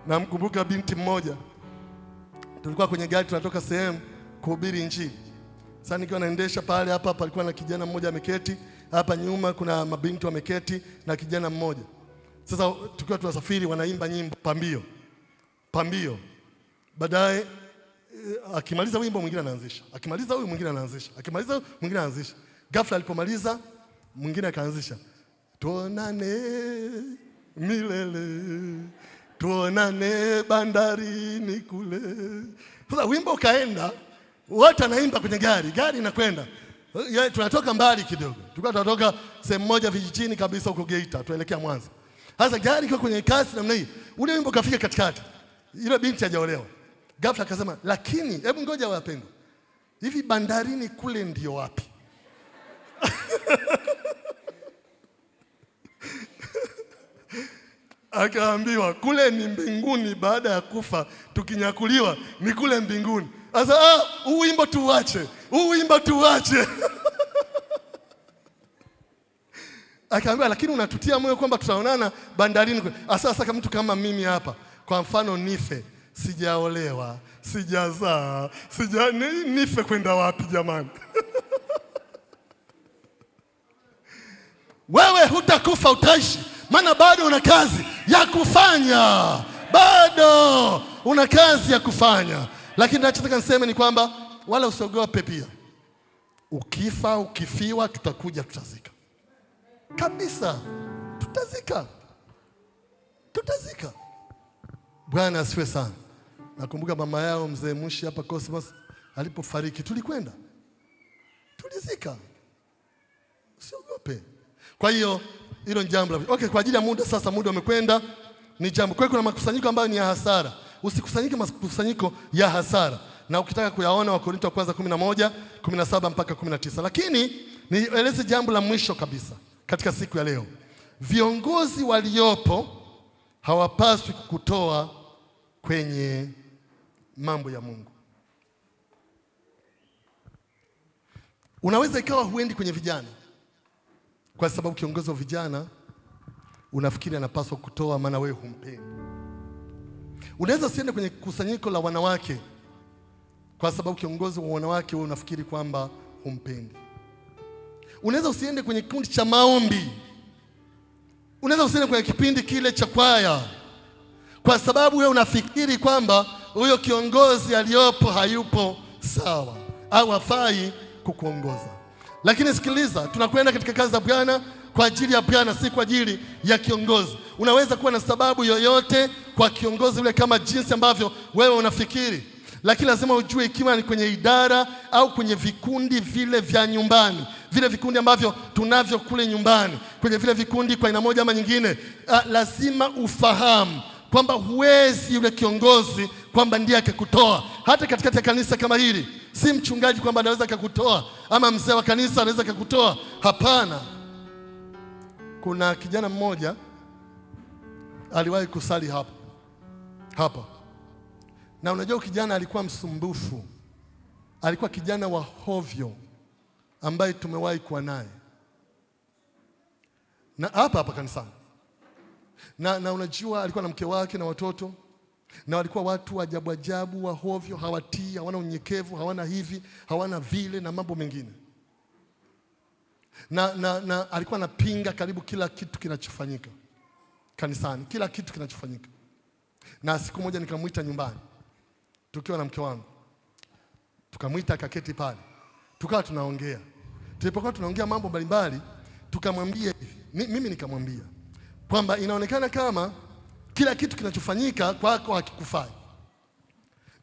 Na mkumbuka binti mmoja, tulikuwa kwenye gari tunatoka sehemu kuhubiri injili. Sasa nikiwa naendesha pale, hapa palikuwa na kijana mmoja ameketi, hapa nyuma kuna mabinti wameketi na kijana mmoja. Sasa tukiwa tunasafiri wanaimba nyimbo pambio. Pambio. Baadaye akimaliza wimbo mwingine anaanzisha. Akimaliza huyu mwingine anaanzisha. Akimaliza huyu mwingine anaanzisha. Ghafla alipomaliza mwingine akaanzisha. Tuonane milele. Tuonane bandarini kule. Sasa wimbo kaenda, wote anaimba kwenye gari. Gari inakwenda. Tunatoka mbali kidogo. Tulikuwa tunatoka sehemu moja vijijini kabisa huko Geita, tuelekea Mwanza. Sasa gari iko kwenye kasi namna hii. Ule wimbo kafika katikati. Ile binti hajaolewa. Ghafla akasema, lakini hebu ngoja wapendwa, hivi bandarini kule ndio wapi? Akaambiwa kule ni mbinguni, baada ya kufa tukinyakuliwa ni kule mbinguni. Sasa huu wimbo tuache. Huu wimbo tuache. Akaambiwa lakini unatutia moyo kwamba tutaonana bandarini. Sasa kama mtu kama mimi hapa, kwa mfano nife, sijaolewa, sijazaa, nife kwenda wapi jamani? Wewe hutakufa, utaishi. Maana bado una kazi ya kufanya. Bado una kazi ya kufanya. Lakini nachotaka niseme ni kwamba wala usiogope pia. Ukifa, ukifiwa, tutakuja tutazika. Kabisa. Tutazika. Tutazika. Bwana asifiwe sana. Nakumbuka mama yao mzee Mushi hapa Cosmos alipofariki, tulikwenda. Tulizika. Usiogope. Kwa hiyo hilo ni jambo la okay, kwa ajili ya muda sasa, muda umekwenda, ni jambo. Kwa hiyo kuna makusanyiko ambayo ni ya hasara. Usikusanyike makusanyiko ya hasara. Na ukitaka kuyaona Wakorintho wa kwanza 11:17 mpaka 19. Lakini nieleze jambo la mwisho kabisa katika siku ya leo. Viongozi waliopo hawapaswi kukutoa kwenye mambo ya Mungu. Unaweza ikawa huendi kwenye vijana, kwa sababu kiongozi wa vijana unafikiri anapaswa kutoa maana wewe humpendi. Unaweza usiende kwenye kusanyiko la wanawake kwa sababu kiongozi wa wanawake wewe unafikiri kwamba humpendi. Unaweza usiende kwenye kikundi cha maombi. Unaweza usiende kwenye kipindi kile cha kwaya kwa sababu wewe unafikiri kwamba huyo kiongozi aliyopo hayupo sawa au hafai kukuongoza. Lakini sikiliza, tunakwenda katika kazi za Bwana kwa ajili ya Bwana, si kwa ajili ya kiongozi. Unaweza kuwa na sababu yoyote kwa kiongozi yule kama jinsi ambavyo wewe unafikiri. Lakini lazima ujue ikiwa ni kwenye idara au kwenye vikundi vile vya nyumbani, vile vikundi ambavyo tunavyo kule nyumbani, kwenye vile vikundi kwa aina moja ama nyingine, lazima ufahamu kwamba huwezi yule kiongozi kwamba ndiye akakutoa. Hata katikati ya kanisa kama hili, si mchungaji kwamba anaweza akakutoa ama mzee wa kanisa anaweza akakutoa. Hapana. Kuna kijana mmoja aliwahi kusali hapa. Na unajua kijana alikuwa msumbufu. Alikuwa kijana wa hovyo ambaye tumewahi kuwa naye. Na hapa kanisani. Na unajua alikuwa na mke wake na watoto. na walikuwa watu wa ajabu ajabu, wa hovyo, hawatii, hawana unyenyekevu, hawana hivi, hawana vile na mambo mengine. Na alikuwa anapinga karibu kila kitu kinachofanyika kanisani, kila kitu kinachofanyika. Na siku moja nikamwita nyumbani, tukiwa na mke wangu, tukamwita akaketi pale, tukawa tunaongea. Tulipokuwa tunaongea mambo mbalimbali, tukamwambia mimi nikamwambia kwamba inaonekana kama kila kitu kinachofanyika kwako hakikufai.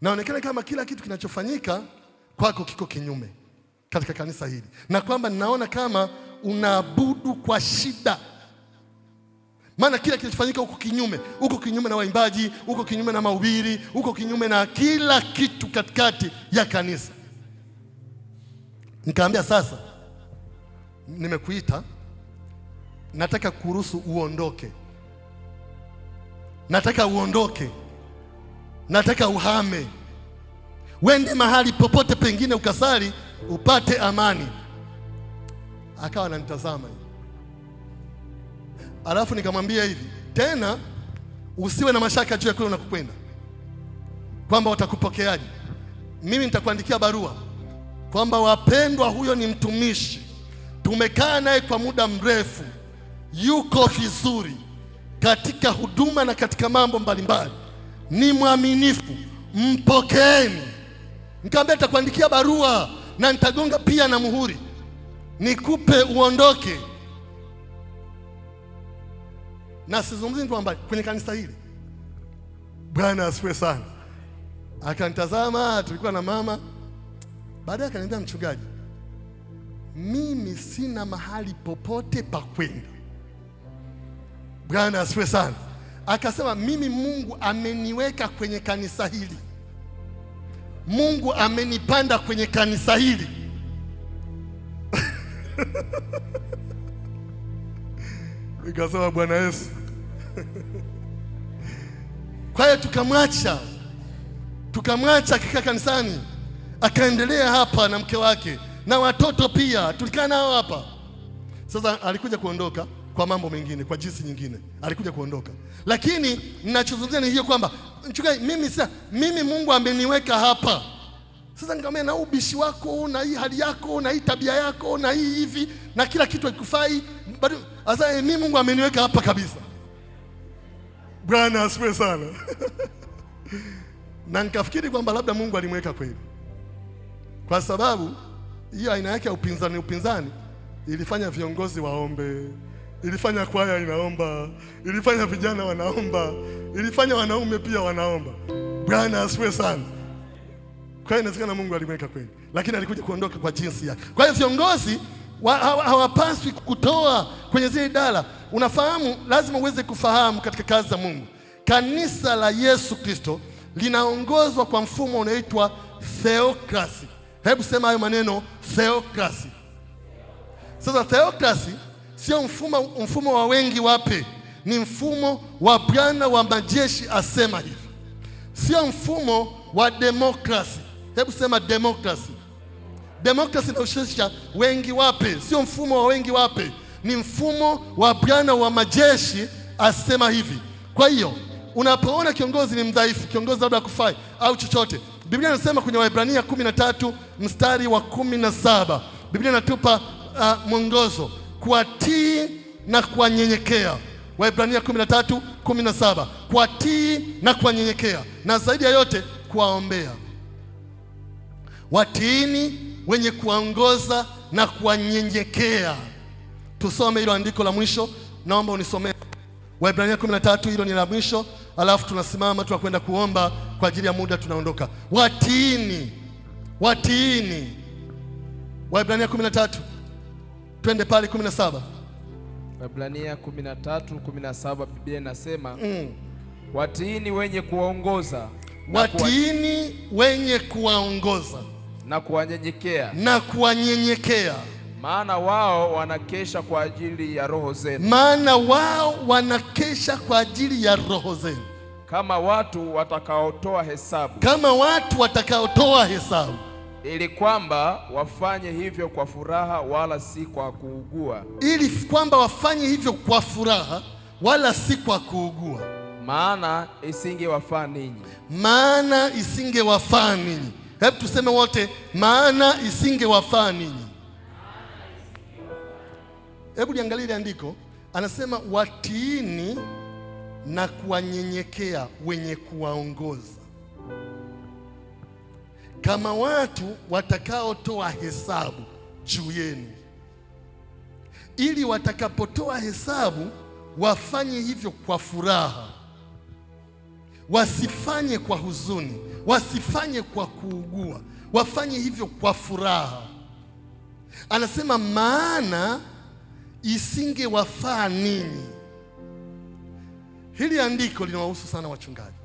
Naonekana kama kila kitu kinachofanyika kwako kiko kinyume katika kanisa hili. Na kwamba ninaona kama unaabudu kwa shida. Maana kila kinachofanyika huko kinyume. Uko kinyume na waimbaji, uko kinyume na mahubiri, uko kinyume na kila kitu katikati ya kanisa. Nikamwambia sasa, nimekuita, nataka kuruhusu uondoke. Nataka uondoke. Nataka uhame. Wende mahali popote pengine ukasali upate amani. Akawa ananitazama hivi. Alafu nikamwambia hivi, tena usiwe na mashaka juu ya kule unakokwenda, kwamba watakupokeaje. Mimi nitakuandikia barua kwamba wapendwa, huyo ni mtumishi, tumekaa naye kwa muda mrefu, yuko vizuri katika huduma na katika mambo mbalimbali, ni mwaminifu, mpokeeni. Nikamwambia nitakuandikia barua na nitagonga pia na muhuri, nikupe uondoke. Na sizungumzi mtu ambaye kwenye kanisa hili. Bwana asifiwe sana. Akanitazama, tulikuwa na mama. Baadaye akaniambia, mchungaji, mimi sina mahali popote pa kwenda. Bwana asifiwe sana. Akasema, mimi Mungu ameniweka kwenye kanisa hili. Mungu amenipanda kwenye kanisa hili. Nikasema, Bwana Yesu. Kwa hiyo tukamwacha akikaa kanisani, akaendelea hapa na mke wake na watoto pia, tulikaa nao hapa. Sasa alikuja kuondoka kwa mambo mengine, kwa jinsi nyingine alikuja kuondoka, lakini ninachozungumzia ni hiyo kwamba mchungaji, mimi Mungu ameniweka hapa. Sasa nikamwambia, na ubishi wako na hii hali yako na hii tabia yako na hii hivi na kila kitu hakufai, bado sasa mimi Mungu ameniweka hapa kabisa. Bwana asifiwe sana. Na nikafikiri kwamba labda Mungu alimweka kweli, kwa sababu hiyo aina yake ya upinzani ilifanya viongozi waombe, ilifanya kwaya inaomba, ilifanya vijana wanaomba, ilifanya wanaume pia wanaomba. Bwana asifiwe sana. Kwa hiyo inawezekana Mungu alimweka kweli, lakini alikuja kuondoka kwa jinsi yake. Kwa hiyo viongozi hawapaswi kutoa kwenye zile idara. Unafahamu, lazima uweze kufahamu katika kazi za Mungu, kanisa la Yesu Kristo linaongozwa kwa mfumo unaoitwa theokrasi. Hebu sema hayo maneno, theokrasi. Sasa theokrasi sio mfumo wa wengi wape, ni mfumo wa Bwana wa majeshi asema hivi. Sio mfumo wa demokrasi. Hebu sema demokrasi. Demokrasi inahusisha wengi wape, sio mfumo wa wengi wape, ni mfumo wa Bwana wa majeshi asema hivi. Kwa hiyo unapoona kiongozi ni mdhaifu, kiongozi labda hakufai au chochote, Biblia inasema kwenye Waebrania 13 mstari wa 17, Biblia inatupa mwongozo, kuwatii na kuwanyenyekea. Waebrania 13:17, kuwatii na kuwanyenyekea, na zaidi ya yote kuwaombea. Watiini wenye kuongoza na kuwanyenyekea. Tusome hilo andiko la mwisho, naomba unisomee Waebrania 13, hilo ni la mwisho, alafu tunasimama tunakwenda kuomba kwa ajili ya muda, tunaondoka. Watiini. Waebrania 13, twende pale 17. Waebrania 13:17, Biblia inasema watiini wenye kuwaongoza, watiini wenye kuwaongoza na kuwanyenyekea, maana wao wanakesha kwa ajili ya roho zenu, kama watu watakaotoa hesabu, ili kwamba wafanye hivyo kwa furaha wala si kwa kuugua. maana isingewafaa ninyi. Maana isingewafaa ninyi. Hebu tuseme wote, maana isingewafaa ninyi. Hebu liangalie ile andiko, anasema watiini na kuwanyenyekea wenye kuwaongoza, kama watu watakaotoa hesabu juu yenu, ili watakapotoa hesabu wafanye hivyo kwa furaha, wasifanye kwa huzuni, wasifanye kwa kuugua, wafanye hivyo kwa furaha. Anasema maana isingewafaa ninyi. Hili andiko linawahusu sana wachungaji,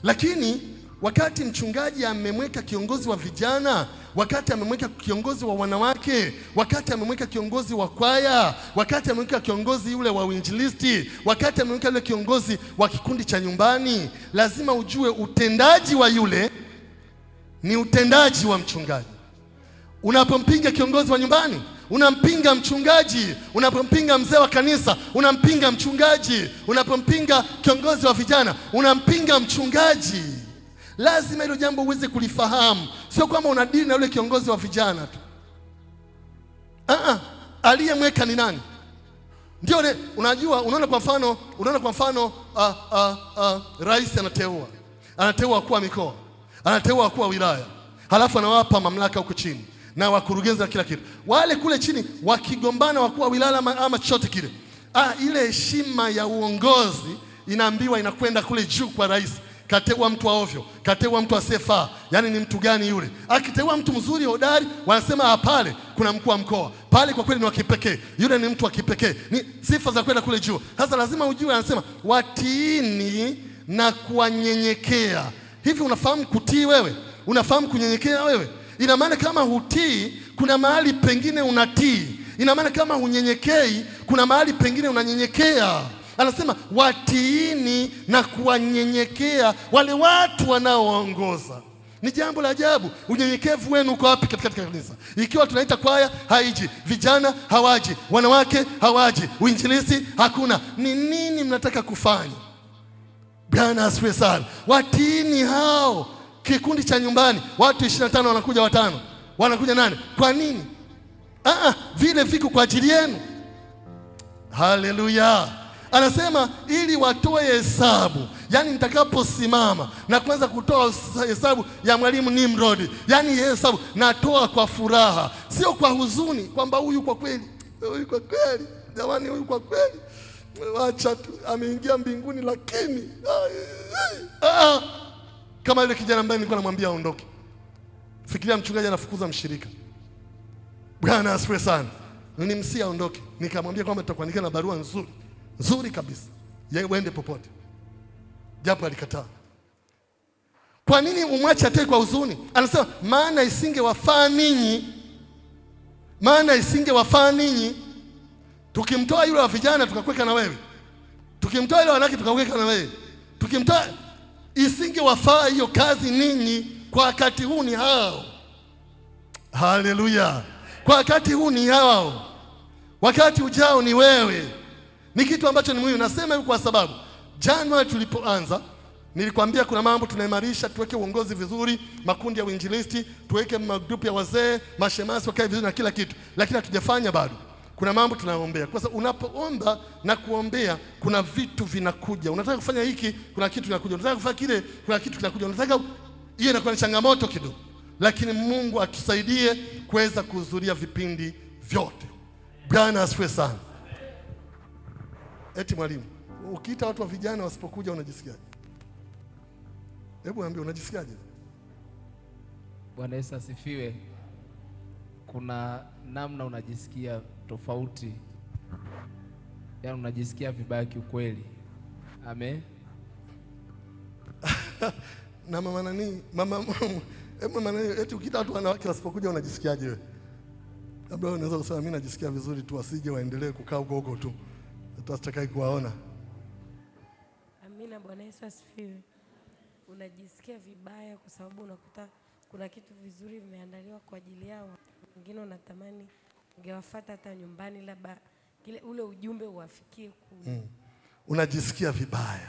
lakini wakati mchungaji amemweka kiongozi wa vijana, wakati amemweka kiongozi wa wanawake, wakati amemweka kiongozi wa kwaya, wakati amemweka kiongozi yule wa uinjilisti, wakati amemweka yule kiongozi wa kikundi cha nyumbani, lazima ujue utendaji wa yule ni utendaji wa mchungaji. Unapompinga kiongozi wa nyumbani, unampinga mchungaji. Unapompinga mzee wa kanisa, unampinga mchungaji. Unapompinga kiongozi wa vijana, unampinga mchungaji. Lazima hilo jambo uweze kulifahamu. Sio kwamba unadili na yule kiongozi wa vijana tu. Aliyemweka ni nani? Ndio unajua, unaona kwa mfano rais anateua wakuu wa mikoa, anateua wakuu wa wilaya, halafu anawapa mamlaka huko chini na wakurugenzi na kila kitu. Wale kule chini wakigombana, wakuu wa wilaya ama chochote kile, ile heshima ya uongozi inaambiwa inakwenda kule juu kwa rais. Kateua mtu wa ovyo, kateua mtu asiyefaa. Yaani ni mtu gani yule? Akiteua mtu mzuri hodari, wanasema pale kuna mkuu wa mkoa, pale kwa kweli ni wa kipekee, yule ni mtu wa kipekee, ni sifa za kwenda kule juu. Sasa lazima ujue, anasema watiini na kuwanyenyekea. Hivi unafahamu kutii wewe? Unafahamu kunyenyekea wewe? Ina maana kama hutii, kuna mahali pengine unatii. Ina maana kama hunyenyekei, kuna mahali pengine unanyenyekea. Anasema watiini na kuwanyenyekea wale watu wanaoongoza. Ni jambo la ajabu. Unyenyekevu wenu uko wapi katika kanisa? Ikiwa tunaita kwaya haiji, vijana hawaji, wanawake hawaji, uinjilisti hakuna, ni nini mnataka kufanya? Bwana asifiwe sana. Watiini hao. Kikundi cha nyumbani watu 25 wanakuja 5, wanakuja 8. Kwa nini? Vile viko kwa ajili yenu. Haleluya. Anasema ili watoe hesabu. Yaani nitakaposimama na kuanza kutoa hesabu ya mwalimu Nimrod, yaani hesabu natoa kwa furaha, sio kwa huzuni, kwamba huyu kwa kweli, jamani, huyu kwa kweli wacha tu ameingia mbinguni, lakini kama yule kijana ambaye nilikuwa namwambia aondoke. Fikiria mchungaji anafukuza mshirika. Bwana asifiwe sana. Nilimsia aondoke, nikamwambia kwamba tutakuandikia na barua nzuri kabisa, yeye uende popote, japo alikataa. Kwa nini umwache atoe kwa huzuni? Anasema maana isingewafaa ninyi. Maana isingewafaa ninyi. Tukimtoa yule wa vijana tukakuweka na wewe, tukimtoa yule wanawake tukakuweka na wewe, tukimtoa, isingewafaa hiyo kazi ninyi. Kwa wakati huu ni hao. Haleluya. Kwa wakati huu ni hao, wakati ujao ni wewe. Ni kitu ambacho ni muhimu. Nasema hivi kwa sababu Januari tulipoanza nilikwambia kuna mambo tunaimarisha, tuweke uongozi vizuri, makundi ya uinjilisti, tuweke magrupu ya wazee, mashemasi wakae vizuri na kila kitu, lakini hatujafanya bado. Kuna mambo tunaombea. Kwa sababu unapoomba na kuombea, kuna vitu vinakuja. Unataka kufanya hiki, kuna kitu kinakuja. Unataka kufanya kile, kuna kitu kinakuja. Unataka, hiyo inakuwa ni changamoto kidogo, lakini Mungu atusaidie kuweza kuhudhuria vipindi vyote. Bwana asifiwe sana. Eti mwalimu, ukiita watu wa vijana wasipokuja unajisikiaje? Hebu ambie unajisikiaje? Bwana Yesu asifiwe. Kuna namna unajisikia tofauti, yaani unajisikia vibaya kiukweli. Amen. Na mama nani? Mama nani? Eti ukiita watu wanawake wasipokuja unajisikiaje wewe? Labda unaweza kusema mimi najisikia vizuri tu, wasije waendelee kukaa huko tu, tutatakai kuwaona. Amina. Bwana Yesu asifiwe. Unajisikia vibaya kwa sababu unakuta kuna kitu vizuri vimeandaliwa kwa ajili yao, wengine unatamani ungewafuata hata nyumbani, labda ule ujumbe uwafikie kule. Unajisikia vibaya.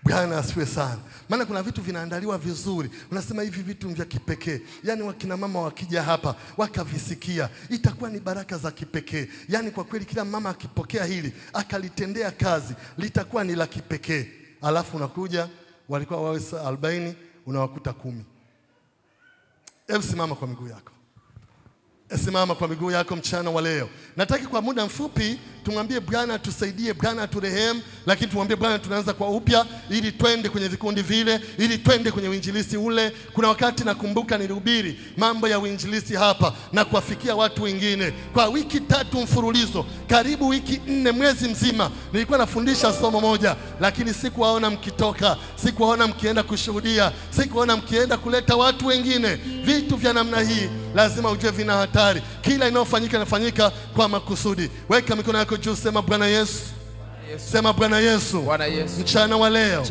Bwana asifiwe sana. Maana kuna vitu vinaandaliwa vizuri, unasema hivi vitu vya kipekee. Yaani wakina mama wakija hapa wakavisikia, itakuwa ni baraka za kipekee. Yaani kwa kweli kila mama akipokea hili akalitendea kazi, litakuwa ni la kipekee. Alafu unakuja walikuwa wawe 40 unawakuta 10. Hebu simama kwa miguu yako. Simama kwa miguu yako mchana wa leo. Nataka kwa muda mfupi tumwambie Bwana tusaidie, Bwana turehemu, lakini tumwambie Bwana tunaanza kwa upya ili twende kwenye vikundi vile, ili twende kwenye uinjilisti ule. Kuna wakati nakumbuka nilihubiri mambo ya uinjilisti hapa na kuwafikia watu wengine kwa wiki 3 mfululizo, karibu wiki 4, mwezi mzima. Nilikuwa nafundisha somo moja, lakini sikuwaona mkitoka, sikuwaona mkienda kushuhudia, sikuwaona mkienda kuleta watu wengine. Vitu vya namna hii lazima ujue vina hatari. Kila inayofanyika inafanyika kwa makusudi. Weka mikono yako juu, sema Bwana Yesu. Sema Bwana Yesu. Mchana wa leo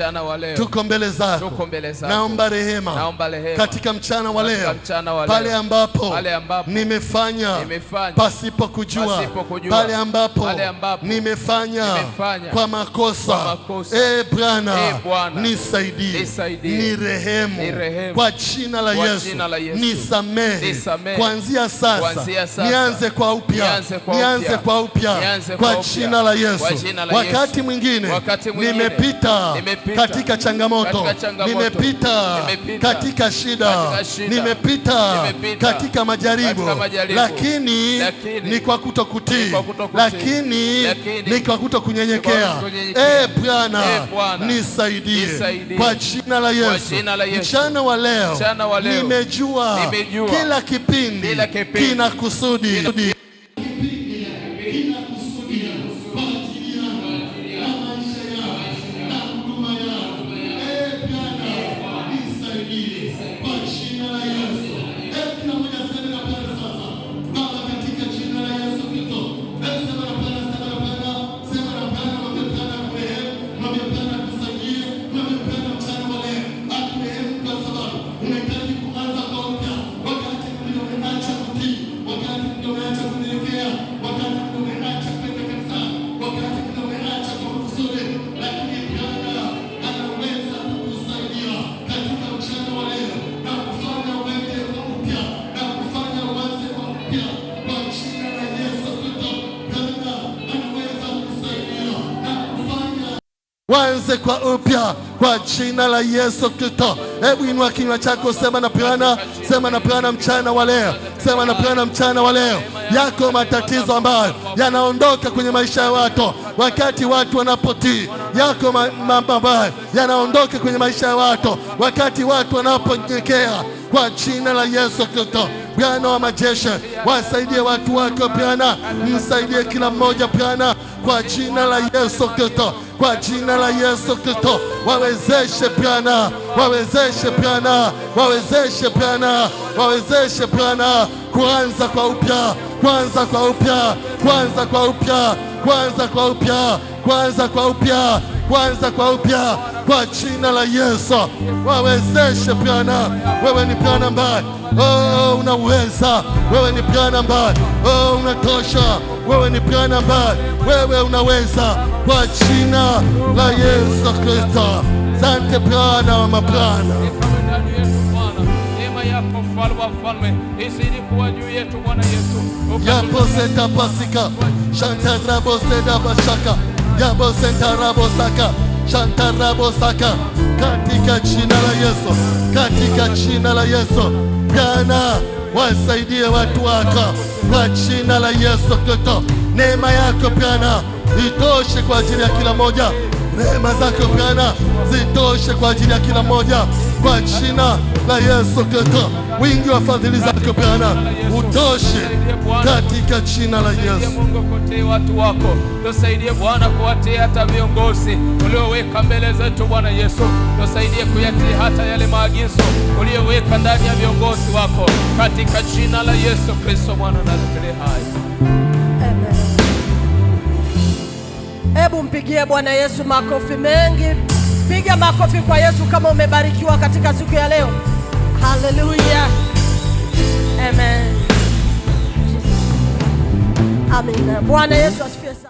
tuko mbele zako. Naomba rehema katika mchana wa leo. Pale ambapo nimefanya pasipo kujua, pale ambapo nimefanya kwa makosa, Bwana nisaidie, nirehemu kwa jina la Yesu. Nisamehe kuanzia sasa, nianze kwa upya, nianze kwa upya kwa jina la Yesu. Wakati mwingine nimepita katika changamoto, nimepita katika shida, nimepita katika majaribu, lakini ni kwa kutokutii, lakini ni kwa kutokunyenyekea. Bwana nisaidie kwa jina la Yesu. Mchana wa leo nimejua kila kipindi kina kusudi. Wanze kwa upya kwa jina la Yesu Kristo. Hebu inua kinywa chako, sema na Bwana, sema na Bwana mchana wa leo, sema na Bwana mchana wa leo. Yako matatizo ambayo yanaondoka kwenye maisha ya watu wakati watu wanapotii. Yako mambo ambayo yanaondoka kwenye maisha ya watu wakati watu wanaponyenyekea kwa jina la Yesu Kristo. Bwana wa majeshi, wasaidie watu wako Bwana, msaidie kila mmoja Bwana kwa jina la Yesu Kristo, kwa jina la Yesu Kristo. Wawezeshe Bwana, wawezeshe Bwana, wawezeshe Bwana, wawezeshe Bwana kuanza kwa upya, kuanza kwa upya, kuanza kwa upya, kuanza kwa upya, kuanza kwa upya, kuanza kwa upya kwa jina la Yesu. Wawezeshe Bwana, wewe ni Bwana ambaye unaweza, wewe ni Bwana ambaye unatosha, wewe ni Bwana ambaye wewe unaweza kwa jina la Yesu Kristo. Asante Bwana wa mabwana. Yapo senta pasika shantarabo seda bashaka, yapo senta rabo saka shantarabo saka, katika jina la Yesu, katika jina la Yesu. Bwana wasaidie watu wako kwa jina la Yesu Kristo. Neema yako Bwana itoshe kwa ajili ya kila moja, neema zako Bwana zitoshe kwa ajili ya kila moja kwa jina la Yesu Kristo. Wingi wa fadhili zako Bwana utoshe katika jina la Yesu. Mungu kote watu wako, tusaidie Bwana kuwatia hata viongozi ulioweka mbele zetu Bwana Yesu. Tusaidie kuyatii hata yale maagizo ulioweka ndani ya viongozi wako katika jina la Yesu Kristo Bwana na tutelee hai. Hebu mpigie Bwana Yesu makofi mengi. Piga makofi kwa Yesu kama umebarikiwa katika siku ya leo. Hallelujah. Amen. Amen. Bwana Yesu asifiwe sana.